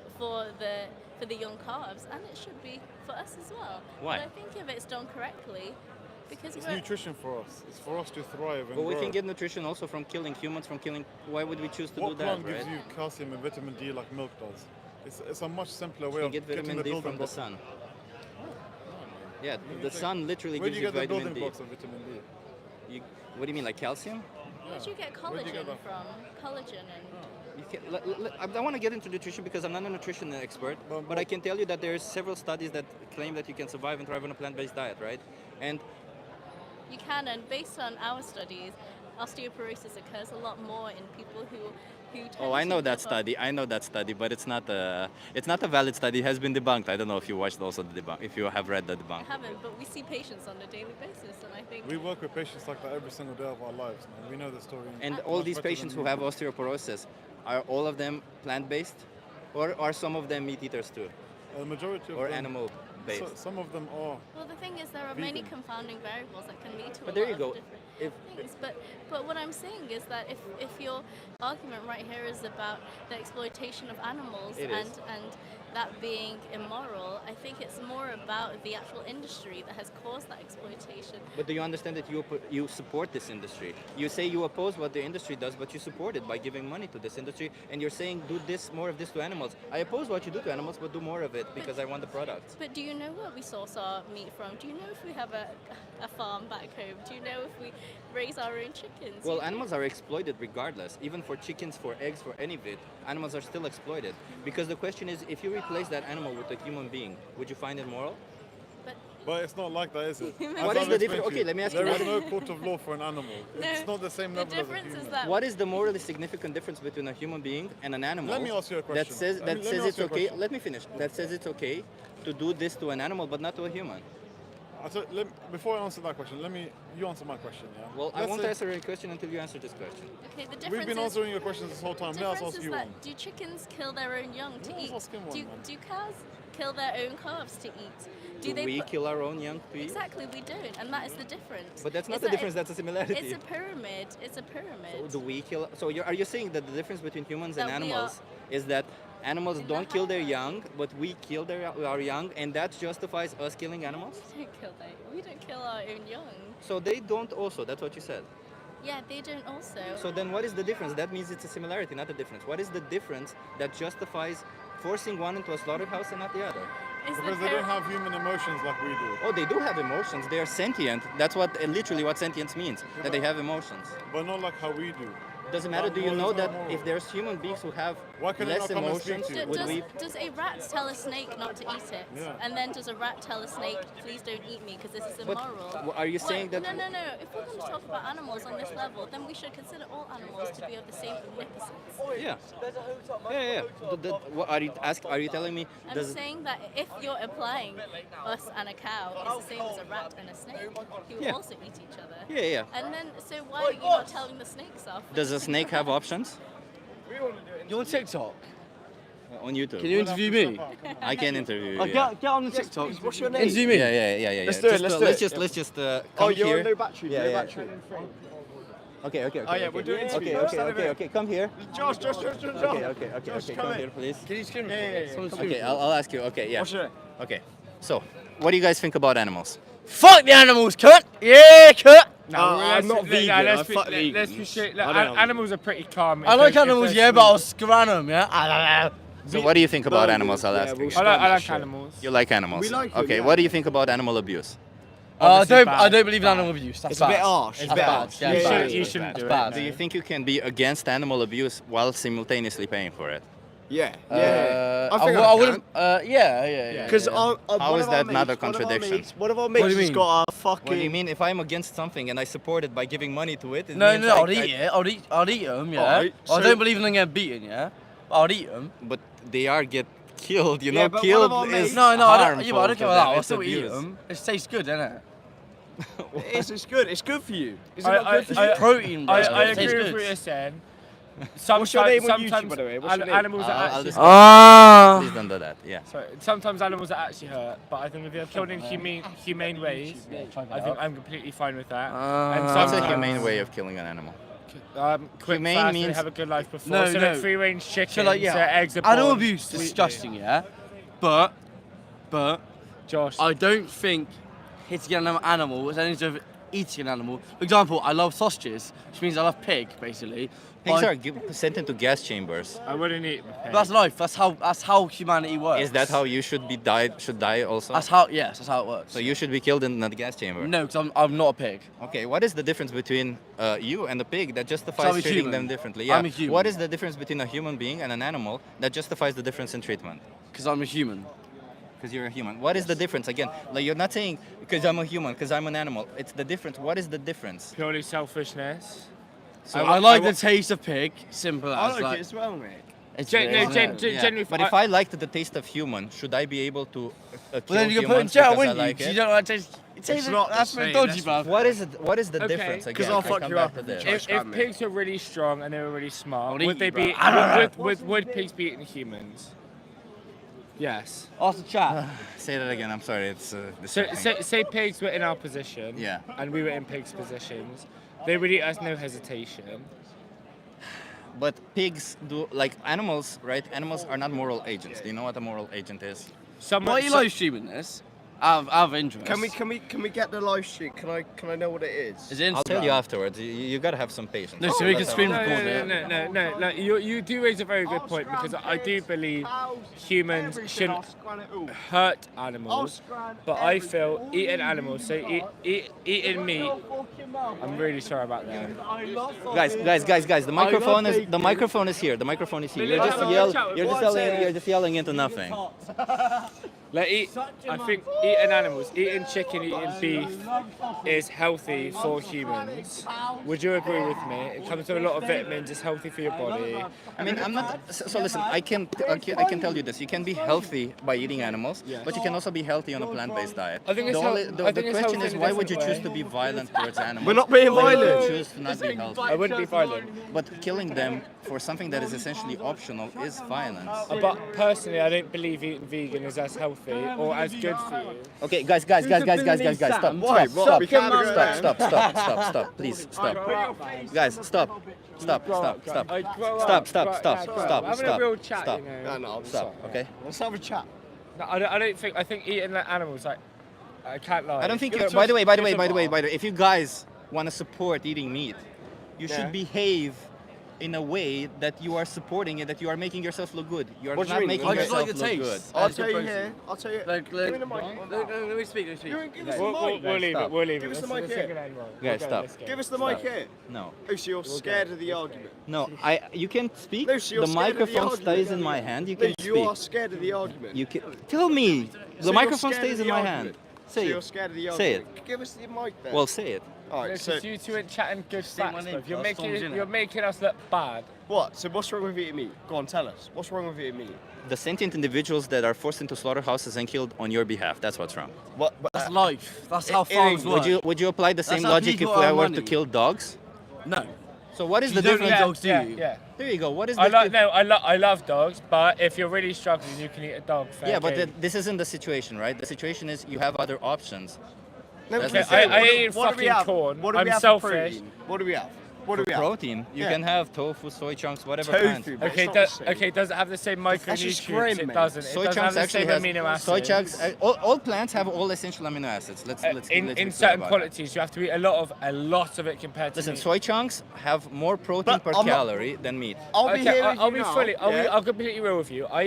Speaker 10: the young calves, and it should be for us as well.
Speaker 11: Why?
Speaker 10: But I think if it's done correctly, because
Speaker 9: It's
Speaker 10: we're,
Speaker 9: nutrition for us. It's for us to thrive and
Speaker 11: But we
Speaker 9: grow.
Speaker 11: can get nutrition also from killing humans, from killing. Why would we choose to
Speaker 9: What
Speaker 11: do that,
Speaker 9: plant
Speaker 11: right?
Speaker 9: gives you calcium and vitamin D like milk does? It's a much simpler way
Speaker 11: You
Speaker 9: of
Speaker 11: get
Speaker 9: getting
Speaker 11: vitamin
Speaker 9: the
Speaker 11: D
Speaker 9: building
Speaker 11: from the
Speaker 9: blocks.
Speaker 11: sun. Yeah, the sun literally
Speaker 9: Where
Speaker 11: gives
Speaker 9: do you
Speaker 11: you
Speaker 9: get the
Speaker 11: vitamin
Speaker 9: building
Speaker 11: D.
Speaker 9: blocks of vitamin D?
Speaker 11: What do you mean, like calcium?
Speaker 10: where do you get
Speaker 9: Where'd you
Speaker 10: collagen
Speaker 9: get that
Speaker 10: from? Collagen and
Speaker 11: You can, I want to get into nutrition because I'm not a nutrition expert, but I can tell you that there's several studies that claim that you can survive and thrive on a plant-based diet, right? And
Speaker 10: you can, and based on our studies, osteoporosis occurs a lot more in people who tend
Speaker 11: oh, I
Speaker 10: to
Speaker 11: know that
Speaker 10: live
Speaker 11: study. I know that study, but it's not a valid study. It has been debunked. I don't know if you watched also the debunk, if you have read the debunk.
Speaker 10: I haven't, but we see patients on a daily basis, and I think
Speaker 9: We work with patients like that every single day of our lives, man. We know the story.
Speaker 11: And
Speaker 9: much
Speaker 11: all these
Speaker 9: better than
Speaker 11: patients
Speaker 9: you
Speaker 11: who have
Speaker 9: do.
Speaker 11: osteoporosis, are all of them plant-based, or are some of them meat eaters too,
Speaker 9: The majority of
Speaker 11: or
Speaker 9: them,
Speaker 11: animal-based?
Speaker 9: some of them are.
Speaker 10: well, the thing is, there are many
Speaker 9: Vegan.
Speaker 10: confounding variables that can lead to
Speaker 11: But
Speaker 10: a
Speaker 11: there
Speaker 10: lot
Speaker 11: you
Speaker 10: of
Speaker 11: go.
Speaker 10: different
Speaker 11: If
Speaker 10: things. But what I'm saying is that if your argument right here is about the exploitation of animals
Speaker 11: It is.
Speaker 10: and that being immoral, I think it's more about the actual industry that has caused that exploitation.
Speaker 11: But do you understand that you support this industry? You say you oppose what the industry does, but you support it by giving money to this industry, and you're saying do more of this to animals. I oppose what you do to animals, but do more of it because I want the product.
Speaker 10: But do you know where we source our meat from? Do you know if we have a farm back home? Do you know if we raise our own chickens?
Speaker 11: Well, animals are exploited regardless. Even for chickens, for eggs, for any of it, animals are still exploited. Because the question is, if you replace that animal with a human being, would you find it moral?
Speaker 9: But it's not like that, is it?
Speaker 11: What is the difference? Okay, let me ask you.
Speaker 9: There is no court of law for an animal. It's not the same
Speaker 10: the
Speaker 9: level as a
Speaker 10: difference is
Speaker 9: human.
Speaker 10: that
Speaker 11: What is the morally significant difference between a human being and an animal?
Speaker 9: Let me ask you a question.
Speaker 11: That says
Speaker 9: Let me ask
Speaker 11: it's
Speaker 9: you a
Speaker 11: okay.
Speaker 9: question.
Speaker 11: Let me finish. That says it's okay to do this to an animal, but not to a human.
Speaker 9: Before I answer that question, you answer my question. Yeah.
Speaker 11: Well, I
Speaker 9: Let's
Speaker 11: won't
Speaker 9: say-
Speaker 11: answer your question until you answer this question.
Speaker 10: okay, the
Speaker 9: We've
Speaker 10: difference
Speaker 9: been
Speaker 10: is
Speaker 9: answering your questions this whole time. Let us
Speaker 10: difference
Speaker 9: ask
Speaker 10: is
Speaker 9: you
Speaker 10: that
Speaker 9: one.
Speaker 10: do chickens kill their own young to
Speaker 9: Let us
Speaker 10: eat?
Speaker 9: ask him one, man.
Speaker 10: Do cows kill their own calves to eat?
Speaker 11: Do
Speaker 10: they
Speaker 11: we
Speaker 10: put-
Speaker 11: kill our own young to eat?
Speaker 10: Exactly, we don't, and that is the difference.
Speaker 11: But that's not
Speaker 10: Is
Speaker 11: the
Speaker 10: that
Speaker 11: difference. That's a similarity.
Speaker 10: It's a pyramid. It's a pyramid.
Speaker 11: So do we kill? So are you saying that the difference between humans and
Speaker 10: That we
Speaker 11: animals is that animals
Speaker 10: In the
Speaker 11: don't kill their
Speaker 10: hierarchy.
Speaker 11: young, but we kill our young, and that justifies us killing animals?
Speaker 10: We don't kill our own young.
Speaker 11: So they don't also. That's what you said.
Speaker 10: Yeah, they don't also.
Speaker 11: So then what is the difference? That means it's a similarity, not a difference. What is the difference that justifies forcing one into a slaughterhouse and not the other?
Speaker 10: Is the
Speaker 9: Because they don't have human emotions like we do.
Speaker 11: Oh, they do have emotions. They are sentient. That's what literally what sentience means, that they have emotions.
Speaker 9: But not like how we do.
Speaker 11: Does it matter? Do you know that if there's human beings who have
Speaker 9: Why can they
Speaker 11: less
Speaker 9: not come and speak
Speaker 11: emotions,
Speaker 9: to you?
Speaker 11: would we?
Speaker 10: Does a rat tell a snake not to eat it?
Speaker 9: Yeah.
Speaker 10: And then does a rat tell a snake, please don't eat me because this is
Speaker 11: But
Speaker 10: immoral?
Speaker 11: are you saying that?
Speaker 10: No. If we're going to talk about animals on this level, then we should consider all animals to be of the same magnificence.
Speaker 11: Yeah. Yeah. Are you telling me?
Speaker 10: I'm saying that if you're implying us and a cow is the same as a rat and a snake, who
Speaker 11: Yeah.
Speaker 10: also eat each other.
Speaker 11: Yeah.
Speaker 10: And then, so why are you not telling the snakes off?
Speaker 11: Does a snake have options?
Speaker 12: You're on TikTok.
Speaker 11: On YouTube.
Speaker 12: Can you interview me?
Speaker 11: I can interview you.
Speaker 12: Oh,
Speaker 11: yeah.
Speaker 12: get on the TikTok. What's your name? Interview me.
Speaker 11: Yeah.
Speaker 12: Let's do it.
Speaker 11: Let's just come
Speaker 12: Oh, you're
Speaker 11: here.
Speaker 12: on no battery.
Speaker 11: Yeah,
Speaker 12: no
Speaker 11: yeah.
Speaker 12: battery.
Speaker 11: Okay.
Speaker 12: Oh yeah, we're doing interview.
Speaker 11: Okay. Come here.
Speaker 12: Josh.
Speaker 11: Okay. Come here, please.
Speaker 12: Can you scream?
Speaker 11: Okay, I'll ask you. Okay, yeah.
Speaker 12: What's your name?
Speaker 11: Okay. So, what do you guys think about animals?
Speaker 12: Fuck the animals, cut. Yeah, cut.
Speaker 2: I'm
Speaker 12: not vegan. I fuck vegans.
Speaker 2: Let's be straight.
Speaker 12: I don't know.
Speaker 2: Animals are pretty calm.
Speaker 12: I like animals, yeah, but I'll scran them, yeah. I don't know.
Speaker 11: So, what do you think about animals? I'll ask you.
Speaker 2: I like animals.
Speaker 11: You like animals?
Speaker 12: We like them,
Speaker 11: Okay,
Speaker 12: yeah.
Speaker 11: what do you think about animal abuse?
Speaker 12: I don't believe in animal abuse. That's
Speaker 13: It's
Speaker 12: bad.
Speaker 13: a bit harsh.
Speaker 12: It's
Speaker 13: It's
Speaker 12: bad.
Speaker 13: bad.
Speaker 12: Yeah,
Speaker 2: You
Speaker 12: it's
Speaker 2: shouldn't-
Speaker 12: bad.
Speaker 2: you shouldn't
Speaker 12: It's
Speaker 2: do it.
Speaker 12: bad.
Speaker 11: Do you think you can be against animal abuse while simultaneously paying for it?
Speaker 13: Yeah.
Speaker 12: I
Speaker 13: think
Speaker 12: I
Speaker 13: I
Speaker 12: wouldn't. Yeah.
Speaker 13: Because
Speaker 11: How is that not a contradiction?
Speaker 13: One of our
Speaker 12: What do
Speaker 13: mates
Speaker 12: you
Speaker 13: has
Speaker 12: mean?
Speaker 13: got a
Speaker 11: What do you
Speaker 13: fucking.
Speaker 11: mean? If I'm against something and I support it by giving money to it, it
Speaker 12: No,
Speaker 11: means
Speaker 12: I'll eat it. I'll eat them, yeah.
Speaker 13: Alright,
Speaker 12: I
Speaker 13: so-
Speaker 12: don't believe in them getting beaten, yeah. But I'll eat them.
Speaker 11: But they are get killed. You
Speaker 13: Yeah,
Speaker 11: know,
Speaker 13: but one
Speaker 11: killed
Speaker 13: of our
Speaker 11: is
Speaker 13: mates-
Speaker 12: No, I don't.
Speaker 11: harmful
Speaker 12: Yeah, but I don't
Speaker 11: for
Speaker 12: care about
Speaker 11: them.
Speaker 12: that. I'll
Speaker 11: It's
Speaker 12: still eat
Speaker 11: abuse.
Speaker 12: them. It tastes good, doesn't it?
Speaker 13: It's good. It's good for you. Is it
Speaker 2: I-
Speaker 13: not good for you?
Speaker 12: It's protein, bro.
Speaker 2: I
Speaker 12: It tastes
Speaker 2: agree with
Speaker 12: good.
Speaker 2: what you're saying.
Speaker 13: What's your name on YouTube, by the way? What's your name?
Speaker 2: Animals are
Speaker 11: I'll
Speaker 2: actually
Speaker 11: just
Speaker 12: Ah.
Speaker 11: please don't do that. Yeah.
Speaker 2: sorry, sometimes animals are actually hurt, but I think if they're killed in humane ways, I think I'm completely fine with that. And
Speaker 11: That's a
Speaker 2: sometimes,
Speaker 11: humane way of killing an animal.
Speaker 2: quick,
Speaker 11: Humane
Speaker 2: fast, and
Speaker 11: means-
Speaker 2: have a good life before.
Speaker 12: No,
Speaker 2: so
Speaker 12: no.
Speaker 2: like free-range chickens,
Speaker 12: So like, yeah,
Speaker 2: eggs are
Speaker 12: animal
Speaker 2: born
Speaker 12: abuse is
Speaker 2: sweetly.
Speaker 12: disgusting, yeah. But
Speaker 2: Josh,
Speaker 12: I don't think hitting an animal is anything to do with eating an animal. For example, I love sausages, which means I love pig, basically.
Speaker 11: Pigs
Speaker 12: But-
Speaker 11: are sent into gas chambers.
Speaker 2: I wouldn't eat a pig.
Speaker 12: That's life. That's how humanity works.
Speaker 11: Is that how you should die also?
Speaker 12: That's how. Yes, that's how it works.
Speaker 11: So you should be killed in the gas chamber.
Speaker 12: No, because I'm not a pig.
Speaker 11: Okay, what is the difference between you and a pig that
Speaker 12: So
Speaker 11: justifies
Speaker 12: I'm a
Speaker 11: treating
Speaker 12: human.
Speaker 11: them differently? Yeah.
Speaker 12: I'm a human.
Speaker 11: What is the difference between a human being and an animal that justifies the difference in treatment?
Speaker 12: Because I'm a human.
Speaker 11: Because you're a human. What is the difference? Again, like you're not saying because I'm a human, because I'm an animal. It's the difference. What is the difference?
Speaker 2: Purely selfishness.
Speaker 11: So
Speaker 12: I like the taste of pig. Simple
Speaker 13: I
Speaker 12: as
Speaker 13: like it as well, mate.
Speaker 12: It's
Speaker 2: Generally,
Speaker 11: But if I liked the taste of human, should I be able to kill
Speaker 12: Well, then you can put it in
Speaker 11: humans
Speaker 12: jail,
Speaker 11: because I
Speaker 12: wouldn't you?
Speaker 11: like
Speaker 12: 'Cause
Speaker 11: it?
Speaker 12: you don't like taste. It tastes
Speaker 13: not the
Speaker 12: that's very
Speaker 13: same,
Speaker 12: dodgy,
Speaker 13: that's-
Speaker 12: bruv.
Speaker 11: What is it? What is the
Speaker 2: Okay.
Speaker 11: difference?
Speaker 13: 'Cause
Speaker 11: Again,
Speaker 13: I'll
Speaker 11: if I
Speaker 13: fuck
Speaker 11: come
Speaker 13: you
Speaker 11: back
Speaker 13: up
Speaker 11: to
Speaker 13: and
Speaker 11: this.
Speaker 13: try-
Speaker 2: if pigs were really strong and they were really smart,
Speaker 12: I'll
Speaker 2: would
Speaker 12: eat
Speaker 2: they
Speaker 12: you,
Speaker 2: be?
Speaker 12: bro.
Speaker 2: Would pigs be eating humans? Yes.
Speaker 12: Ask the chat.
Speaker 11: Say that again. I'm sorry. It's
Speaker 2: So
Speaker 11: distracting.
Speaker 2: say pigs were in our position,
Speaker 11: Yeah.
Speaker 2: and we were in pigs' positions. They would eat us no hesitation.
Speaker 11: But pigs do like animals, right? Animals are not moral agents. Do you know what a moral agent is?
Speaker 12: Why are you live streaming this? Out of interest.
Speaker 13: Can we get the live stream? Can I know what it is?
Speaker 12: Is it Instagram?
Speaker 11: I'll tell you afterwards. You gotta have some patience.
Speaker 12: No, so we can
Speaker 11: That's
Speaker 12: screen
Speaker 11: all.
Speaker 12: record it.
Speaker 2: No. You do raise a very good point because I do believe humans shouldn't hurt animals, but I feel eating animals, so eating meat. I'm really sorry about that.
Speaker 11: Guys, the microphone is here. The microphone is here. You're just yelling into nothing.
Speaker 2: I think eating animals, eating chicken, eating beef is healthy for humans. Would you agree with me? It comes with a lot of vitamins. It's healthy for your body.
Speaker 11: I mean, I'm not. So listen, I can tell you this. You can be healthy by eating animals, but you can also be healthy on a plant-based diet.
Speaker 2: I think it's
Speaker 11: the question is, why would you choose to be violent towards animals?
Speaker 13: We're not being
Speaker 11: when you
Speaker 13: violent.
Speaker 11: choose to not be healthy.
Speaker 2: I wouldn't be violent.
Speaker 11: But killing them for something that is essentially optional is violence.
Speaker 2: But personally, I don't believe eating vegan is as healthy or as good for you.
Speaker 11: Okay, guys, stop,
Speaker 13: Why? What? We can't go there.
Speaker 11: stop, please, stop. Guys, stop.
Speaker 2: Having a real chat,
Speaker 11: Stop.
Speaker 2: you know.
Speaker 13: No, I'm
Speaker 11: Stop,
Speaker 13: sorry.
Speaker 11: okay?
Speaker 13: Let's have a chat.
Speaker 2: No, I don't think. I think eating like animals, like I can't lie.
Speaker 11: I don't think.
Speaker 2: It's
Speaker 11: By the way,
Speaker 2: bizarre.
Speaker 11: if you guys want to support eating meat, you
Speaker 2: Yeah.
Speaker 11: should behave in a way that you are supporting it, that you are making yourself look good. You are
Speaker 13: What do you
Speaker 11: not
Speaker 13: mean?
Speaker 11: making
Speaker 13: I just
Speaker 11: yourself
Speaker 13: like
Speaker 11: look
Speaker 13: the
Speaker 11: good.
Speaker 13: taste. I'll tell you here. I'll tell you.
Speaker 12: Like,
Speaker 13: Give me the mic.
Speaker 12: let me speak.
Speaker 13: Give us the
Speaker 2: We'll
Speaker 13: mic.
Speaker 2: leave it. We'll leave
Speaker 13: Give
Speaker 2: it.
Speaker 13: us the
Speaker 2: Let's
Speaker 13: mic
Speaker 2: take
Speaker 13: here.
Speaker 2: an animal.
Speaker 11: Guys,
Speaker 2: We'll go,
Speaker 11: stop.
Speaker 2: let's go.
Speaker 13: Give us the mic here.
Speaker 11: No.
Speaker 13: Oh, so you're scared of the argument?
Speaker 11: No, you can speak.
Speaker 13: No, so you're
Speaker 11: the
Speaker 13: scared of the
Speaker 11: microphone
Speaker 13: argument.
Speaker 11: stays in my hand. You
Speaker 13: No,
Speaker 11: can
Speaker 13: you
Speaker 11: speak.
Speaker 13: are scared of the argument.
Speaker 11: You can tell me.
Speaker 13: So
Speaker 11: The
Speaker 13: you're
Speaker 11: microphone
Speaker 13: scared of
Speaker 11: stays in
Speaker 13: the
Speaker 11: my
Speaker 13: argument.
Speaker 11: hand.
Speaker 13: So
Speaker 11: Say
Speaker 13: you're
Speaker 11: it.
Speaker 13: scared of the
Speaker 11: Say
Speaker 13: argument. Give us the mic then.
Speaker 11: Well, say it.
Speaker 13: All right. So
Speaker 2: you two ain't chatting good
Speaker 12: Say my
Speaker 2: facts,
Speaker 12: name,
Speaker 2: bruv. You're
Speaker 12: plus Tom's in
Speaker 2: making
Speaker 12: it.
Speaker 2: you're making us look bad.
Speaker 13: what? So what's wrong with eating meat? Go on, tell us. What's wrong with eating meat?
Speaker 11: The sentient individuals that are forced into slaughterhouses and killed on your behalf. That's what's wrong.
Speaker 13: What?
Speaker 12: That's life. That's how farms work.
Speaker 11: Would you apply the same
Speaker 12: how
Speaker 11: logic if
Speaker 12: people
Speaker 11: I
Speaker 12: earn
Speaker 11: were to
Speaker 12: money.
Speaker 11: kill dogs?
Speaker 12: No.
Speaker 11: So what is
Speaker 12: You
Speaker 11: the
Speaker 12: don't
Speaker 11: difference?
Speaker 12: eat dogs, do you?
Speaker 2: Yeah.
Speaker 11: There you go. What is
Speaker 2: I
Speaker 11: the
Speaker 2: like I love dogs, but if you're really struggling, you can eat a dog. Fair
Speaker 11: Yeah, but
Speaker 2: game.
Speaker 11: this isn't the situation, right? The situation is you have other options.
Speaker 13: No,
Speaker 11: That's
Speaker 13: okay,
Speaker 11: the same.
Speaker 2: I eat
Speaker 13: what do we
Speaker 2: fucking
Speaker 13: have?
Speaker 2: corn.
Speaker 13: What do we
Speaker 2: I'm
Speaker 13: have for
Speaker 2: selfish.
Speaker 13: protein? What do we have? What do we have?
Speaker 11: Protein, you
Speaker 13: Yeah.
Speaker 11: can have tofu, soy chunks, whatever
Speaker 13: Tofu,
Speaker 11: kind.
Speaker 13: but
Speaker 2: Okay,
Speaker 13: it's not the same.
Speaker 2: okay, does it have the same
Speaker 13: That's just
Speaker 2: micronutrients?
Speaker 13: grain,
Speaker 2: It
Speaker 13: mate.
Speaker 2: doesn't. It
Speaker 11: Soy
Speaker 2: doesn't have
Speaker 11: chunks
Speaker 2: the
Speaker 11: actually
Speaker 2: same
Speaker 11: has
Speaker 2: amino acids.
Speaker 11: soy chunks. All plants have all essential amino acids. Let's
Speaker 2: in
Speaker 11: let's be
Speaker 2: in
Speaker 11: clear
Speaker 2: certain
Speaker 11: about
Speaker 2: quantities, you have to eat a lot of it compared
Speaker 11: that. Listen,
Speaker 2: to meat.
Speaker 11: soy chunks have more protein
Speaker 13: But
Speaker 11: per
Speaker 13: I'm not-
Speaker 11: calorie than meat.
Speaker 13: I'll be here with
Speaker 2: I'll
Speaker 13: you
Speaker 2: be
Speaker 13: now.
Speaker 2: fully.
Speaker 13: Yeah.
Speaker 2: I'll completely real with you. I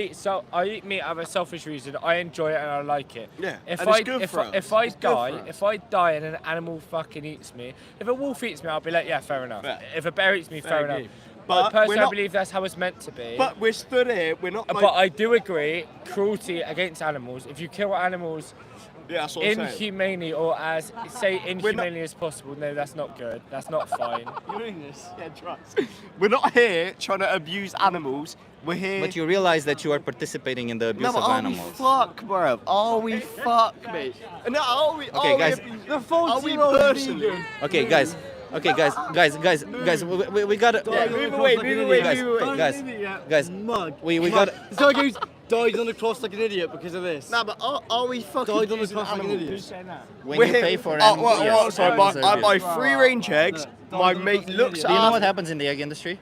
Speaker 2: eat meat out of a selfish reason. I enjoy it and I like it.
Speaker 13: Yeah,
Speaker 2: If
Speaker 13: and
Speaker 2: I
Speaker 13: it's good
Speaker 2: if
Speaker 13: for
Speaker 2: I,
Speaker 13: us.
Speaker 2: if I
Speaker 13: It's good for
Speaker 2: die
Speaker 13: us.
Speaker 2: if I die and an animal fucking eats me, if a wolf eats me, I'll be like, yeah, fair enough.
Speaker 13: Fair.
Speaker 2: If a bear eats me, fair enough.
Speaker 13: game.
Speaker 2: But
Speaker 13: But we're
Speaker 2: personally, I
Speaker 13: not-
Speaker 2: believe that's how it's meant to be.
Speaker 13: But we're stood here. We're not. Like,
Speaker 2: But I do agree, cruelty against animals. If you kill animals
Speaker 13: yeah, that's what I'm saying.
Speaker 2: inhumanely or as say
Speaker 13: We're not-
Speaker 2: inhumanely as possible, no, that's not good. That's not fine.
Speaker 13: You're doing this. Yeah, trust. We're not here trying to abuse animals. We're here.
Speaker 11: But you realize that you are participating in the abuse
Speaker 13: no, but
Speaker 11: of
Speaker 13: are
Speaker 11: animals.
Speaker 13: we fuck, bro? Are we fuck, mate? No, are we?
Speaker 11: Okay,
Speaker 13: are
Speaker 11: guys.
Speaker 13: We, are we personally?
Speaker 11: Okay, guys. Okay, guys. We gotta.
Speaker 13: Yeah, move away,
Speaker 11: Guys,
Speaker 13: move away.
Speaker 11: guys.
Speaker 12: Mug.
Speaker 11: We gotta.
Speaker 12: This guy goes, died on the cross like an idiot because of this.
Speaker 13: No, but are we fucking
Speaker 12: Died on the
Speaker 13: abusing
Speaker 12: cross like an
Speaker 13: animals?
Speaker 12: idiot.
Speaker 11: When
Speaker 13: We're
Speaker 11: you
Speaker 13: here-
Speaker 11: pay for
Speaker 13: oh,
Speaker 11: animals,
Speaker 13: well, sorry,
Speaker 11: animals are
Speaker 13: I buy
Speaker 11: abused.
Speaker 13: free-range eggs. My mate looks
Speaker 11: Do you know what
Speaker 13: after.
Speaker 11: happens in the egg industry?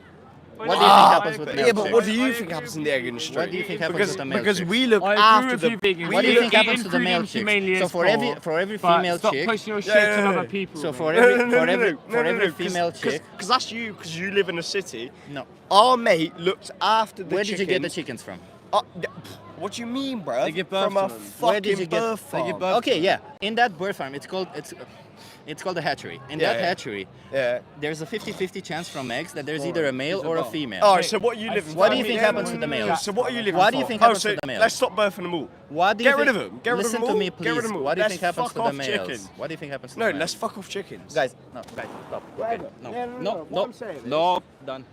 Speaker 11: What do you think happens with
Speaker 13: Yeah, but
Speaker 11: milkshakes?
Speaker 13: what do you think happens in the egg industry?
Speaker 11: What do you think happens
Speaker 13: because,
Speaker 11: with the
Speaker 13: Because
Speaker 11: milkshakes?
Speaker 13: we look
Speaker 2: I agree
Speaker 13: after
Speaker 2: with
Speaker 13: the.
Speaker 2: you, Biggie.
Speaker 11: What do you
Speaker 2: We
Speaker 11: think
Speaker 2: eat
Speaker 11: happens to the
Speaker 2: food
Speaker 11: male
Speaker 2: inhumanely
Speaker 11: chicks? So
Speaker 2: as
Speaker 11: for every
Speaker 2: but
Speaker 11: female
Speaker 2: stop
Speaker 11: chick,
Speaker 2: pushing your shit
Speaker 13: Yeah,
Speaker 2: to
Speaker 13: yeah,
Speaker 2: other
Speaker 13: yeah.
Speaker 2: people.
Speaker 11: so
Speaker 2: man.
Speaker 11: for every female chick,
Speaker 13: Because that's you, because you live in a city.
Speaker 11: no.
Speaker 13: Our mate looked after the
Speaker 11: Where
Speaker 13: chickens.
Speaker 11: did you get the chickens from?
Speaker 13: What do you mean, bro?
Speaker 12: They give birth
Speaker 13: From
Speaker 12: to
Speaker 13: a
Speaker 12: them.
Speaker 11: Where did
Speaker 13: fucking
Speaker 11: you get?
Speaker 13: birth farm.
Speaker 11: Okay, yeah. In that bird farm, it's called a hatchery. In
Speaker 13: Yeah,
Speaker 11: that
Speaker 13: yeah.
Speaker 11: hatchery,
Speaker 13: Yeah.
Speaker 11: there's a 50-50 chance from eggs that there's either a male or a female.
Speaker 13: All right, so what are you living
Speaker 11: What
Speaker 13: for?
Speaker 11: do you think happens to the males?
Speaker 13: So what are you living
Speaker 11: What
Speaker 13: for?
Speaker 11: do you think
Speaker 13: Oh,
Speaker 11: happens
Speaker 13: so
Speaker 11: to the males?
Speaker 13: Let's stop birthing them all.
Speaker 11: What do you
Speaker 13: Get rid
Speaker 11: think?
Speaker 13: of them. Get rid of
Speaker 11: Listen
Speaker 13: them
Speaker 11: to
Speaker 13: all.
Speaker 11: me,
Speaker 13: Get rid of
Speaker 11: please.
Speaker 13: them all.
Speaker 11: What do you
Speaker 13: Let's
Speaker 11: think happens
Speaker 13: fuck
Speaker 11: to the
Speaker 13: off
Speaker 11: males?
Speaker 13: chicken.
Speaker 11: What do you think happens to
Speaker 13: No,
Speaker 11: the males?
Speaker 13: let's fuck off chickens.
Speaker 11: Guys, stop.
Speaker 13: Whatever.
Speaker 11: No,
Speaker 13: Yeah,
Speaker 11: no,
Speaker 13: what I'm saying is-
Speaker 11: no, done.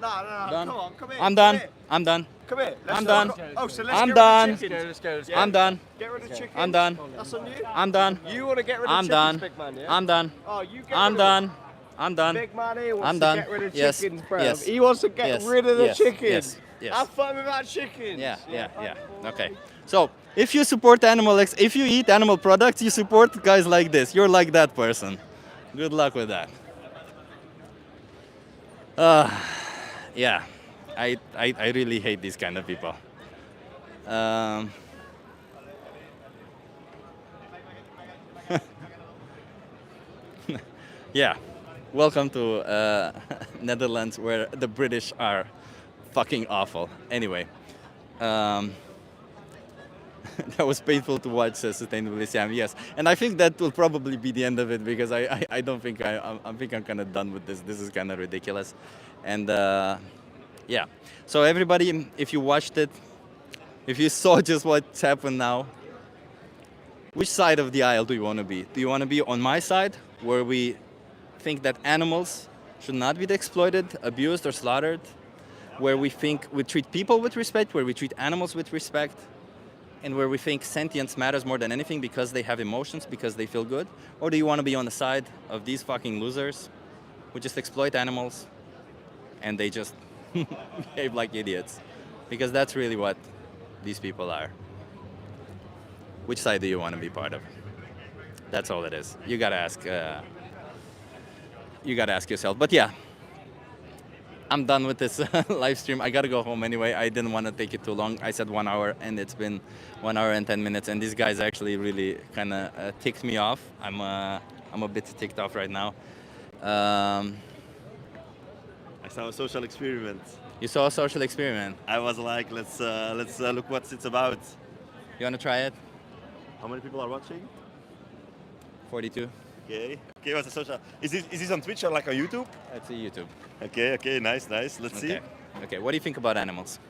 Speaker 13: No,
Speaker 11: Done.
Speaker 13: come on, come here.
Speaker 11: I'm
Speaker 13: come
Speaker 11: done.
Speaker 13: here.
Speaker 11: I'm done.
Speaker 13: Come here. Let's
Speaker 11: I'm
Speaker 13: fuck
Speaker 11: done.
Speaker 13: off- Oh, so let's
Speaker 11: I'm
Speaker 13: get
Speaker 11: done.
Speaker 13: rid of chickens.
Speaker 12: Let's go.
Speaker 13: Yeah.
Speaker 11: I'm done.
Speaker 13: Get rid of chickens.
Speaker 11: I'm done.
Speaker 13: That's on you.
Speaker 11: I'm done.
Speaker 13: You want to get rid of
Speaker 11: I'm
Speaker 13: chickens,
Speaker 11: done.
Speaker 13: big man, yeah?
Speaker 11: I'm done.
Speaker 13: Oh, you get
Speaker 11: I'm
Speaker 13: rid
Speaker 11: done.
Speaker 13: of
Speaker 11: I'm done.
Speaker 13: Big man here wants
Speaker 11: I'm
Speaker 13: to
Speaker 11: done.
Speaker 13: get rid of
Speaker 11: Yes.
Speaker 13: chickens, bro.
Speaker 11: Yes.
Speaker 13: He wants to get
Speaker 11: Yes.
Speaker 13: rid of the
Speaker 11: Yes.
Speaker 13: chickens.
Speaker 11: Yes. Yes.
Speaker 13: Have fun without chickens.
Speaker 11: Yeah. Okay. So if you support if you eat animal products, you support guys like this. You're like that person. Good luck with that. Yeah. I really hate these kind of people. Yeah. Welcome to Netherlands, where the British are fucking awful. Anyway, that was painful to watch Sustainability Sam. Yes, and I think that will probably be the end of it because I don't think I think I'm kind of done with this. This is kind of ridiculous, and yeah. So everybody, if you watched it, if you saw just what's happened now, which side of the aisle do you want to be? Do you want to be on my side, where we think that animals should not be exploited, abused, or slaughtered, where we think we treat people with respect, where we treat animals with respect, and where we think sentience matters more than anything because they have emotions, because they feel good? Or do you want to be on the side of these fucking losers who just exploit animals and they just behave like idiots? Because that's really what these people are. Which side do you want to be part of? That's all it is. You gotta ask. You gotta ask yourself. But yeah, I'm done with this live stream. I gotta go home anyway. I didn't want to take it too long. I said 1 hour, and it's been 1 hour and 10 minutes. And these guys actually really kind of ticked me off. I'm a bit ticked off right now. I
Speaker 14: saw a social experiment.
Speaker 1: You saw a social experiment.
Speaker 14: I was like, let's look what it's about.
Speaker 1: You want to try it?
Speaker 14: How many people are watching?
Speaker 1: 42.
Speaker 14: Okay. Okay, what's a social? Is this on Twitch or like on YouTube?
Speaker 1: It's a YouTube.
Speaker 14: Okay. Okay. Nice. Nice. Let's see.
Speaker 1: Okay. What do you think about animals?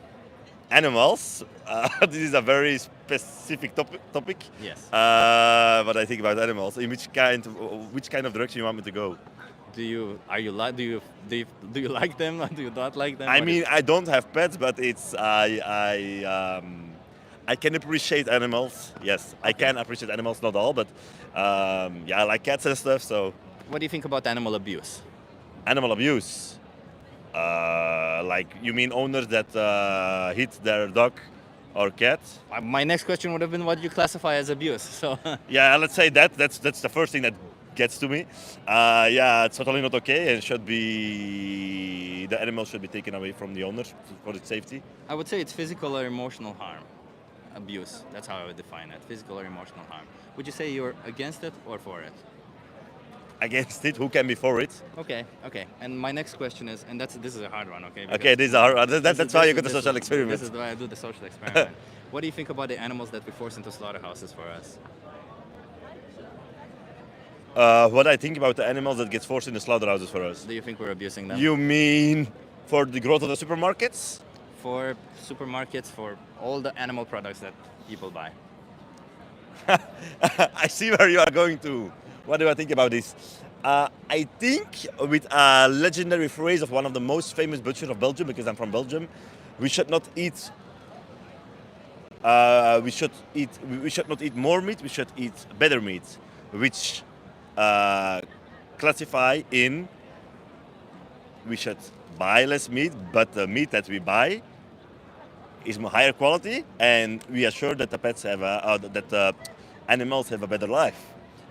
Speaker 14: Animals. This is a very specific topic.
Speaker 1: Yes.
Speaker 14: What I think about animals. In which kind of direction you want me to go?
Speaker 1: Do you like them or do you not like them?
Speaker 14: I
Speaker 1: What
Speaker 14: mean,
Speaker 1: is-
Speaker 14: I don't have pets, but it's I can appreciate animals. Yes, I can appreciate animals, not all, but yeah, I like cats and stuff. So,
Speaker 1: What do you think about animal abuse?
Speaker 14: animal abuse. Like you mean owners that hit their dog or cat?
Speaker 1: My next question would have been, what do you classify as abuse? So
Speaker 14: Yeah, let's say that's the first thing that gets to me. Yeah, it's totally not okay, and the animal should be taken away from the owners for its safety.
Speaker 1: I would say it's physical or emotional harm. Abuse. That's how I would define it. Physical or emotional harm. Would you say you're against it or for it?
Speaker 14: Against it, who can be for it?
Speaker 1: Okay. And my next question is, and this is a hard one, okay?
Speaker 14: Okay, these are that's why you got the social experiment.
Speaker 1: This is why I do the social experiment. What do you think about the animals that we force into slaughterhouses for us?
Speaker 14: What I think about the animals that gets forced in the slaughterhouses for us.
Speaker 1: Do you think we're abusing them?
Speaker 14: You mean for the growth of the supermarkets?
Speaker 1: For supermarkets, for all the animal products that people buy.
Speaker 14: I see where you are going to. What do I think about this? I think with a legendary phrase of one of the most famous butchers of Belgium, because I'm from Belgium, we should not eat. We should not eat more meat. We should eat better meat, which classify in. We should buy less meat, but the meat that we buy is higher quality, and we are sure that the pets have that the animals have a better life.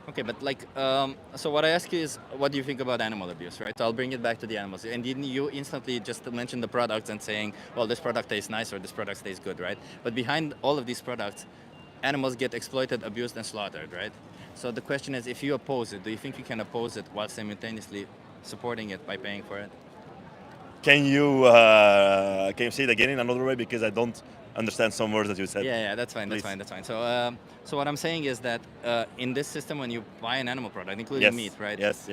Speaker 1: Okay, but like, so what I ask you is, what do you think about animal abuse, right? So I'll bring it back to the animals. And you instantly just mentioned the products and saying, well, this product tastes nice or this product tastes good, right? But behind all of these products, animals get exploited, abused, and slaughtered, right? So the question is, if you oppose it, do you think you can oppose it while simultaneously supporting it by paying for it?
Speaker 14: Can you say it again in another way, because I don't understand some words that you said?
Speaker 1: Yeah, that's fine.
Speaker 14: Please.
Speaker 1: That's fine. So what I'm saying is that in this system, when you buy an animal product, including meat, right?
Speaker 14: Yes.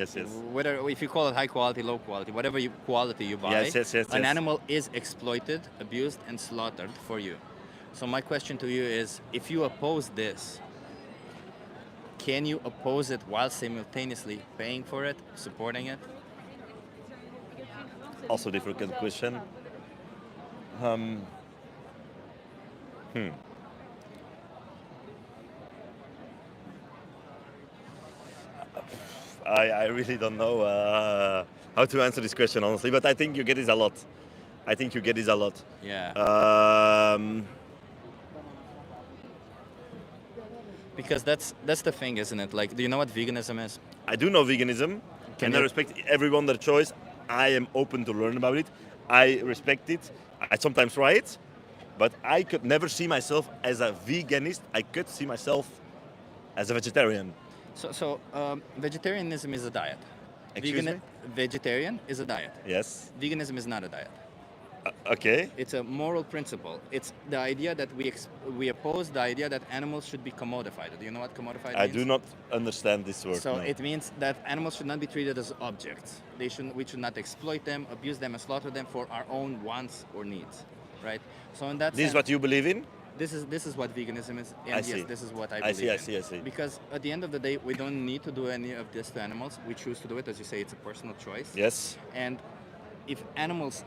Speaker 1: Whether if you call it high quality, low quality, whatever quality you buy,
Speaker 14: Yes.
Speaker 1: an animal is exploited, abused, and slaughtered for you. So my question to you is, if you oppose this, can you oppose it while simultaneously paying for it, supporting it?
Speaker 14: Also difficult question. I really don't know how to answer this question, honestly, but I think you get this a lot.
Speaker 1: Yeah. Because that's the thing, isn't it? Like, do you know what veganism is?
Speaker 14: I do know veganism, and I respect everyone their choice. I am open to learn about it. I respect it. I sometimes try it, but I could never see myself as a veganist. I could see myself as a vegetarian.
Speaker 1: So vegetarianism is a diet.
Speaker 14: Excuse me?
Speaker 1: Vegetarian is a diet.
Speaker 14: Yes.
Speaker 1: Veganism is not a diet.
Speaker 14: Okay.
Speaker 1: It's a moral principle. It's the idea that we oppose the idea that animals should be commodified. Do you know what commodified means?
Speaker 14: I do not understand this word.
Speaker 1: So
Speaker 14: no.
Speaker 1: it means that animals should not be treated as objects. We should not exploit them, abuse them, and slaughter them for our own wants or needs, right? So in that
Speaker 14: This is what you believe in?
Speaker 1: This is what veganism is, and
Speaker 14: I see.
Speaker 1: yes, this is what I believe
Speaker 14: I see.
Speaker 1: Because at the end of the day, we don't need to do any of this to animals. We choose to do it, as you say, it's a personal choice.
Speaker 14: Yes.
Speaker 1: And if animals,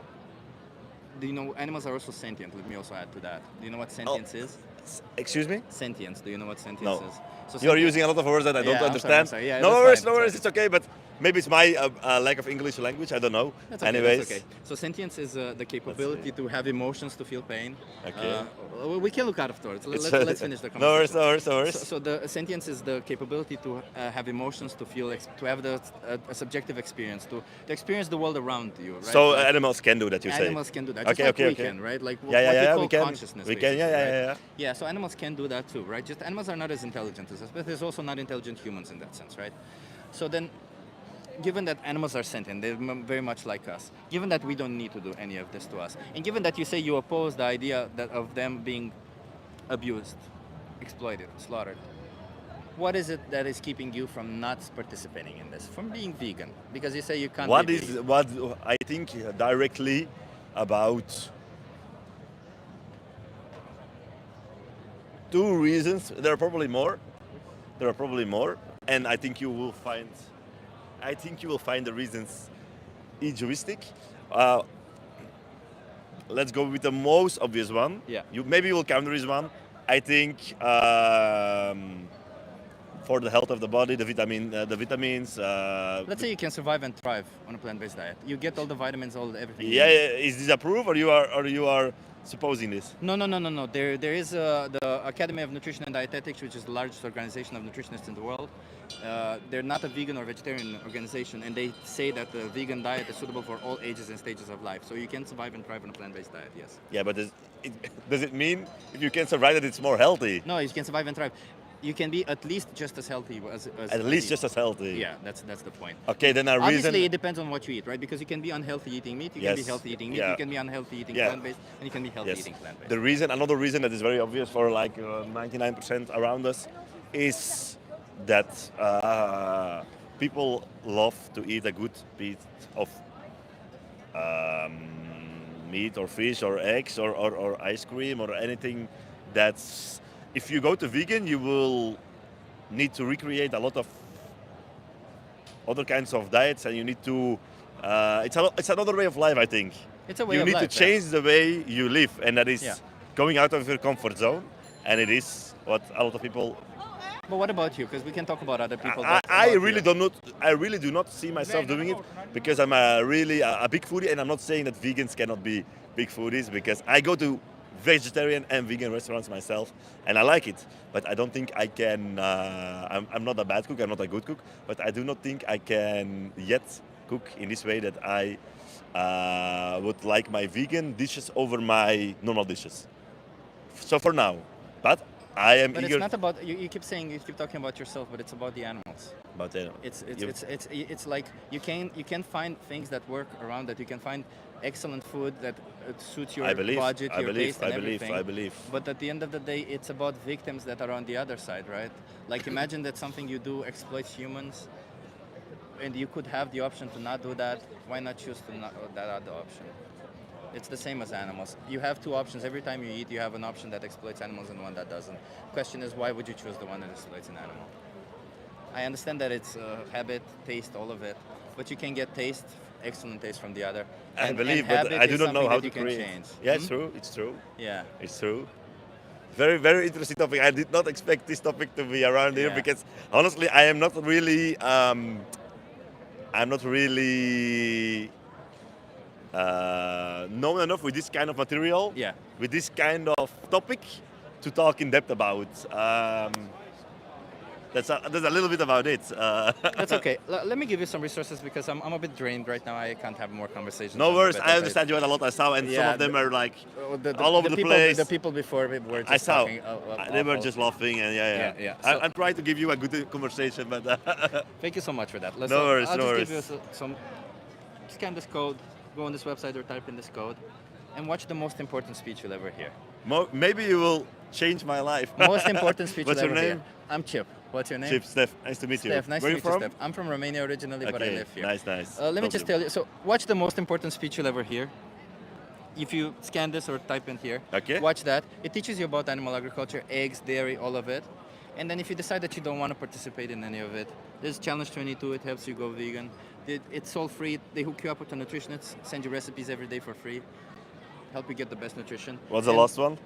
Speaker 1: do you know, animals are also sentient. Let me also add to that. Do you know what sentience is?
Speaker 14: Excuse me?
Speaker 1: Sentience. Do you know what sentience
Speaker 14: No.
Speaker 1: is? So
Speaker 14: You're using a lot of words that I don't understand.
Speaker 1: I'm sorry. Yeah,
Speaker 14: no
Speaker 1: that's
Speaker 14: worries,
Speaker 1: fine.
Speaker 14: no worries. It's okay, but maybe it's my lack of English language. I don't know.
Speaker 1: That's okay,
Speaker 14: Anyways.
Speaker 1: that's okay. So sentience is the capability to have emotions, to feel pain.
Speaker 14: Okay.
Speaker 1: We can look afterwards. Let's finish the conversation.
Speaker 14: No worries.
Speaker 1: So the sentience is the capability to have emotions, to feel, to have a subjective experience, to experience the world around you. Right?
Speaker 14: So animals can do that, you say?
Speaker 1: Animals can do that.
Speaker 14: Okay,
Speaker 1: Just like we
Speaker 14: okay.
Speaker 1: can, right? Like
Speaker 14: Yeah,
Speaker 1: what we
Speaker 14: we
Speaker 1: call
Speaker 14: can.
Speaker 1: consciousness.
Speaker 14: We can,
Speaker 1: basically,
Speaker 14: yeah.
Speaker 1: Yeah, so animals can do that too, right? Just animals are not as intelligent as us, but there's also not intelligent humans in that sense, right? So then,
Speaker 11: given that animals are sentient, they're very much like us, given that we don't need to do any of this to us, and given that you say you oppose the idea that of them being abused, exploited, slaughtered, what is it that is keeping you from not participating in this, from being vegan? Because you say you can't
Speaker 14: What
Speaker 11: be
Speaker 14: is
Speaker 11: vegan.
Speaker 14: what I think directly about two reasons. There are probably more. There are probably more, and I think you will find. I think you will find the reasons egoistic. Let's go with the most obvious one.
Speaker 11: Yeah.
Speaker 14: Maybe you will counter this one. I think for the health of the body, the vitamins.
Speaker 11: Let's say you can survive and thrive on a plant-based diet. You get all the vitamins, everything.
Speaker 14: Yeah, is this approved or you are supposing this?
Speaker 11: No. There is the Academy of Nutrition and Dietetics, which is the largest organization of nutritionists in the world. They're not a vegan or vegetarian organization, and they say that the vegan diet is suitable for all ages and stages of life. So you can survive and thrive on a plant-based diet, yes.
Speaker 14: Yeah, but does it mean if you can survive that it's more healthy?
Speaker 11: No, you can survive and thrive. You can be at least just as healthy as
Speaker 14: At least just as healthy.
Speaker 11: Yeah, that's the point.
Speaker 14: Okay, then a
Speaker 11: Obviously,
Speaker 14: reason.
Speaker 11: it depends on what you eat, right? Because you can be unhealthy eating meat, you can be
Speaker 14: Yes,
Speaker 11: healthy eating meat,
Speaker 14: yeah.
Speaker 11: you can be unhealthy eating
Speaker 14: Yeah.
Speaker 11: plant-based, and you can be healthy
Speaker 14: Yes.
Speaker 11: eating plant-based.
Speaker 14: Another reason that is very obvious for like 99% around us is that people love to eat a good piece of meat or fish or eggs or ice cream or anything that's. If you go to vegan, you will need to recreate a lot of other kinds of diets, and you need to. It's another way of life, I think.
Speaker 11: It's a way
Speaker 14: you
Speaker 11: of
Speaker 14: need
Speaker 11: life,
Speaker 14: to change the way you live, and that is
Speaker 11: Yeah.
Speaker 14: going out of your comfort zone, and it is what a lot of people.
Speaker 11: But what about you? Because we can talk about other people.
Speaker 14: I really do not see myself doing it because I'm a big foodie, and I'm not saying that vegans cannot be big foodies because I go to vegetarian and vegan restaurants myself, and I like it. But I don't think I can. I'm not a bad cook. I'm not a good cook. But I do not think I can yet cook in this way that I would like my vegan dishes over my normal dishes. So for now, but I am
Speaker 11: But
Speaker 14: eager.
Speaker 11: it's not about you keep talking about yourself, but it's about the animals.
Speaker 14: But
Speaker 11: It's like you can find things that work around that. You can find excellent food that suits your budget, your taste, and everything.
Speaker 14: I believe.
Speaker 11: But at the end of the day, it's about victims that are on the other side, right? Like imagine that something you do exploits humans, and you could have the option to not do that. Why not choose to not that other option? It's the same as animals. You have two options. Every time you eat, you have an option that exploits animals and one that doesn't. Question is, why would you choose the one that exploits an animal? I understand that it's habit, taste, all of it, but you can get excellent taste from the other.
Speaker 14: I
Speaker 11: And
Speaker 14: believe, but
Speaker 11: habit
Speaker 14: I do
Speaker 11: is
Speaker 14: not know
Speaker 11: something
Speaker 14: how
Speaker 11: that
Speaker 14: to
Speaker 11: you can
Speaker 14: create.
Speaker 11: change.
Speaker 14: Yeah, it's
Speaker 11: Hmm?
Speaker 14: true. It's true.
Speaker 11: Yeah.
Speaker 14: It's true. Very, very interesting topic. I did not expect this topic to be around here
Speaker 11: Yeah.
Speaker 14: because honestly, I am not really. I'm not really known enough with this kind of material.
Speaker 11: Yeah.
Speaker 14: With this kind of topic to talk in depth about. That's a little bit about it.
Speaker 11: That's okay. Let me give you some resources because I'm a bit drained right now. I can't have more conversations.
Speaker 14: No
Speaker 11: I'm a
Speaker 14: worries.
Speaker 11: bit
Speaker 14: I understand you had a lot. I saw, and some
Speaker 11: Yeah,
Speaker 14: of them are like
Speaker 11: the
Speaker 14: all over the
Speaker 11: people,
Speaker 14: place.
Speaker 11: The people before we were just
Speaker 14: I saw.
Speaker 11: talking.
Speaker 14: They were
Speaker 11: awful.
Speaker 14: just laughing, and yeah.
Speaker 11: Yeah.
Speaker 14: I'm trying to give you a good conversation, but
Speaker 11: Thank you so much for that.
Speaker 14: No worries,
Speaker 11: I'll
Speaker 14: no
Speaker 11: just give
Speaker 14: worries.
Speaker 11: you some. Scan this code, go on this website or type in this code, and watch the most important speech you'll ever hear.
Speaker 14: Maybe you will change my life.
Speaker 11: Most important speech
Speaker 14: What's
Speaker 11: you'll
Speaker 14: your
Speaker 11: ever
Speaker 14: name?
Speaker 11: hear. I'm Chip. What's your name?
Speaker 14: Chip, Steph. Nice to meet you.
Speaker 11: Steph, nice
Speaker 14: Where
Speaker 11: to
Speaker 14: you
Speaker 11: meet you,
Speaker 14: from?
Speaker 11: Steph. I'm from Romania originally, but I
Speaker 14: Okay,
Speaker 11: live here.
Speaker 14: nice.
Speaker 11: Let me just
Speaker 14: Problem.
Speaker 11: tell you. So, watch the most important speech you'll ever hear. If you scan this or type in here,
Speaker 14: Okay.
Speaker 11: watch that. It teaches you about animal agriculture, eggs, dairy, all of it. And then if you decide that you don't want to participate in any of it, there's Challenge 22. It helps you go vegan. It's all free. They hook you up with a nutritionist, send you recipes every day for free, help you get the best nutrition.
Speaker 14: What's the
Speaker 11: And,
Speaker 14: last one?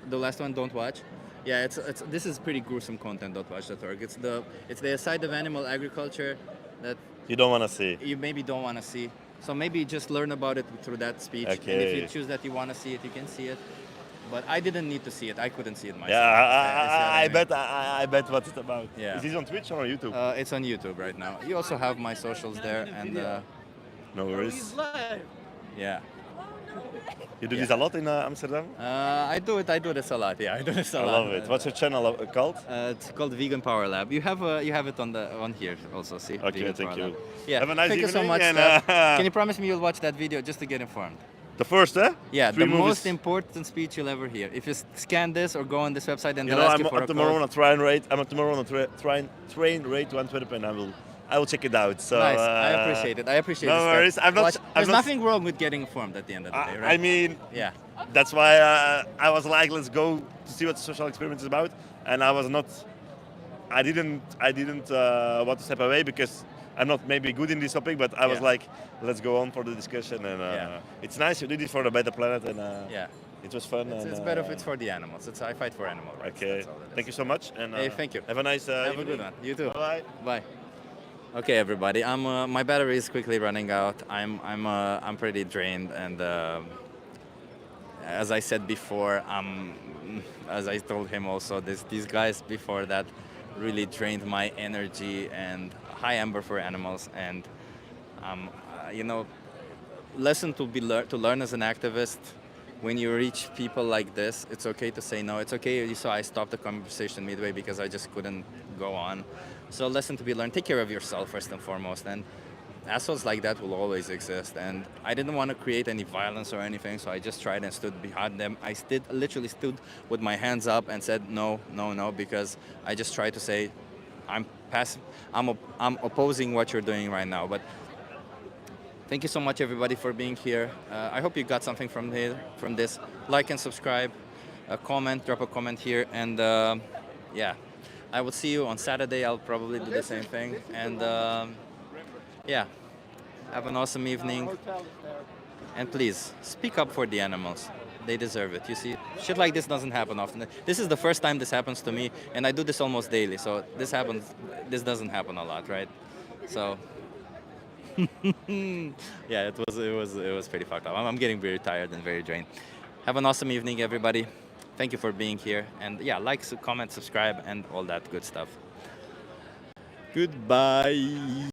Speaker 11: The last one, don't watch. Yeah, this is pretty gruesome content. Don't watch.org. It's the side of animal agriculture that
Speaker 14: You don't want to see.
Speaker 11: you maybe don't want to see. So maybe just learn about it through that speech. And if
Speaker 14: Okay.
Speaker 11: you choose that you want to see it, you can see it. But I didn't need to see it. I couldn't see it myself.
Speaker 14: Yeah,
Speaker 11: You see what
Speaker 14: I bet what it's about.
Speaker 11: Yeah.
Speaker 14: Is this on Twitch or on YouTube?
Speaker 11: It's on YouTube right now. You also have my socials there, and
Speaker 14: No worries.
Speaker 11: yeah.
Speaker 14: You do
Speaker 11: Yeah.
Speaker 14: this a lot in Amsterdam?
Speaker 11: I do this a lot. Yeah, I do this a
Speaker 14: I
Speaker 11: lot.
Speaker 14: love it. What's your channel called?
Speaker 11: It's called Vegan Power Lab. You have it on here also. See.
Speaker 14: Okay,
Speaker 11: Vegan
Speaker 14: thank
Speaker 11: Power
Speaker 14: you.
Speaker 11: Lab. Yeah.
Speaker 14: Have a nice
Speaker 11: Thank you so
Speaker 14: evening
Speaker 11: much.
Speaker 14: and,
Speaker 11: Steph. Can you promise me you'll watch that video just to get informed?
Speaker 14: The first, eh?
Speaker 11: Yeah,
Speaker 14: Three
Speaker 11: the
Speaker 14: movies.
Speaker 11: most important speech you'll ever hear. If you scan this or go on this website and
Speaker 14: You
Speaker 11: they'll
Speaker 14: know,
Speaker 11: ask you for
Speaker 14: I'm
Speaker 11: a
Speaker 14: tomorrow
Speaker 11: code.
Speaker 14: on a train rate. I'm tomorrow on a train rate to Antwerp, and I will check it out. So
Speaker 11: Nice. I appreciate it. I appreciate it.
Speaker 14: No
Speaker 11: Steph.
Speaker 14: worries. I'm not.
Speaker 11: Watch-
Speaker 14: I'm
Speaker 11: There's
Speaker 14: not,
Speaker 11: nothing wrong with getting informed at the end of the day, right?
Speaker 14: I mean,
Speaker 11: yeah.
Speaker 14: That's why I was like, let's go to see what the social experiment is about, and I was not. I didn't want to step away because I'm not maybe good in this topic, but I was
Speaker 11: Yeah.
Speaker 14: like, let's go on for the discussion, and it's nice you did it for a better planet, and
Speaker 11: Yeah.
Speaker 14: it was fun.
Speaker 11: It's
Speaker 14: and,
Speaker 11: better if it's for the animals. I fight for animal rights.
Speaker 14: Okay,
Speaker 11: That's all it is.
Speaker 14: thank you so much, and
Speaker 11: Hey, thank you.
Speaker 14: Have a nice
Speaker 11: Have a
Speaker 14: evening.
Speaker 11: good one. You too.
Speaker 14: Bye.
Speaker 11: Bye. Okay, everybody. My battery is quickly running out. I'm pretty drained, and as I said before, as I told him also, these guys before that really drained my energy. And hi, Amber for animals. And you know, lesson to learn as an activist. When you reach people like this, it's okay to say no. It's okay. You saw I stopped the conversation midway because I just couldn't go on. So lesson to be learned. Take care of yourself first and foremost. And assholes like that will always exist. And I didn't want to create any violence or anything, so I just tried and stood behind them. I literally stood with my hands up and said no, no, no, because I just tried to say I'm opposing what you're doing right now. But thank you so much, everybody, for being here. I hope you got something from this. Like and subscribe, drop a comment here, and yeah, I will see you on Saturday. I'll probably do the same thing, and yeah, have an awesome evening. And please speak up for the animals. They deserve it. You see, shit like this doesn't happen often. This is the first time this happens to me, and I do this almost daily. So this doesn't happen a lot, right? So. Yeah, it was pretty fucked up. I'm getting very tired and very drained. Have an awesome evening, everybody. Thank you for being here, and yeah, like, comment, subscribe, and all that good stuff. Goodbye.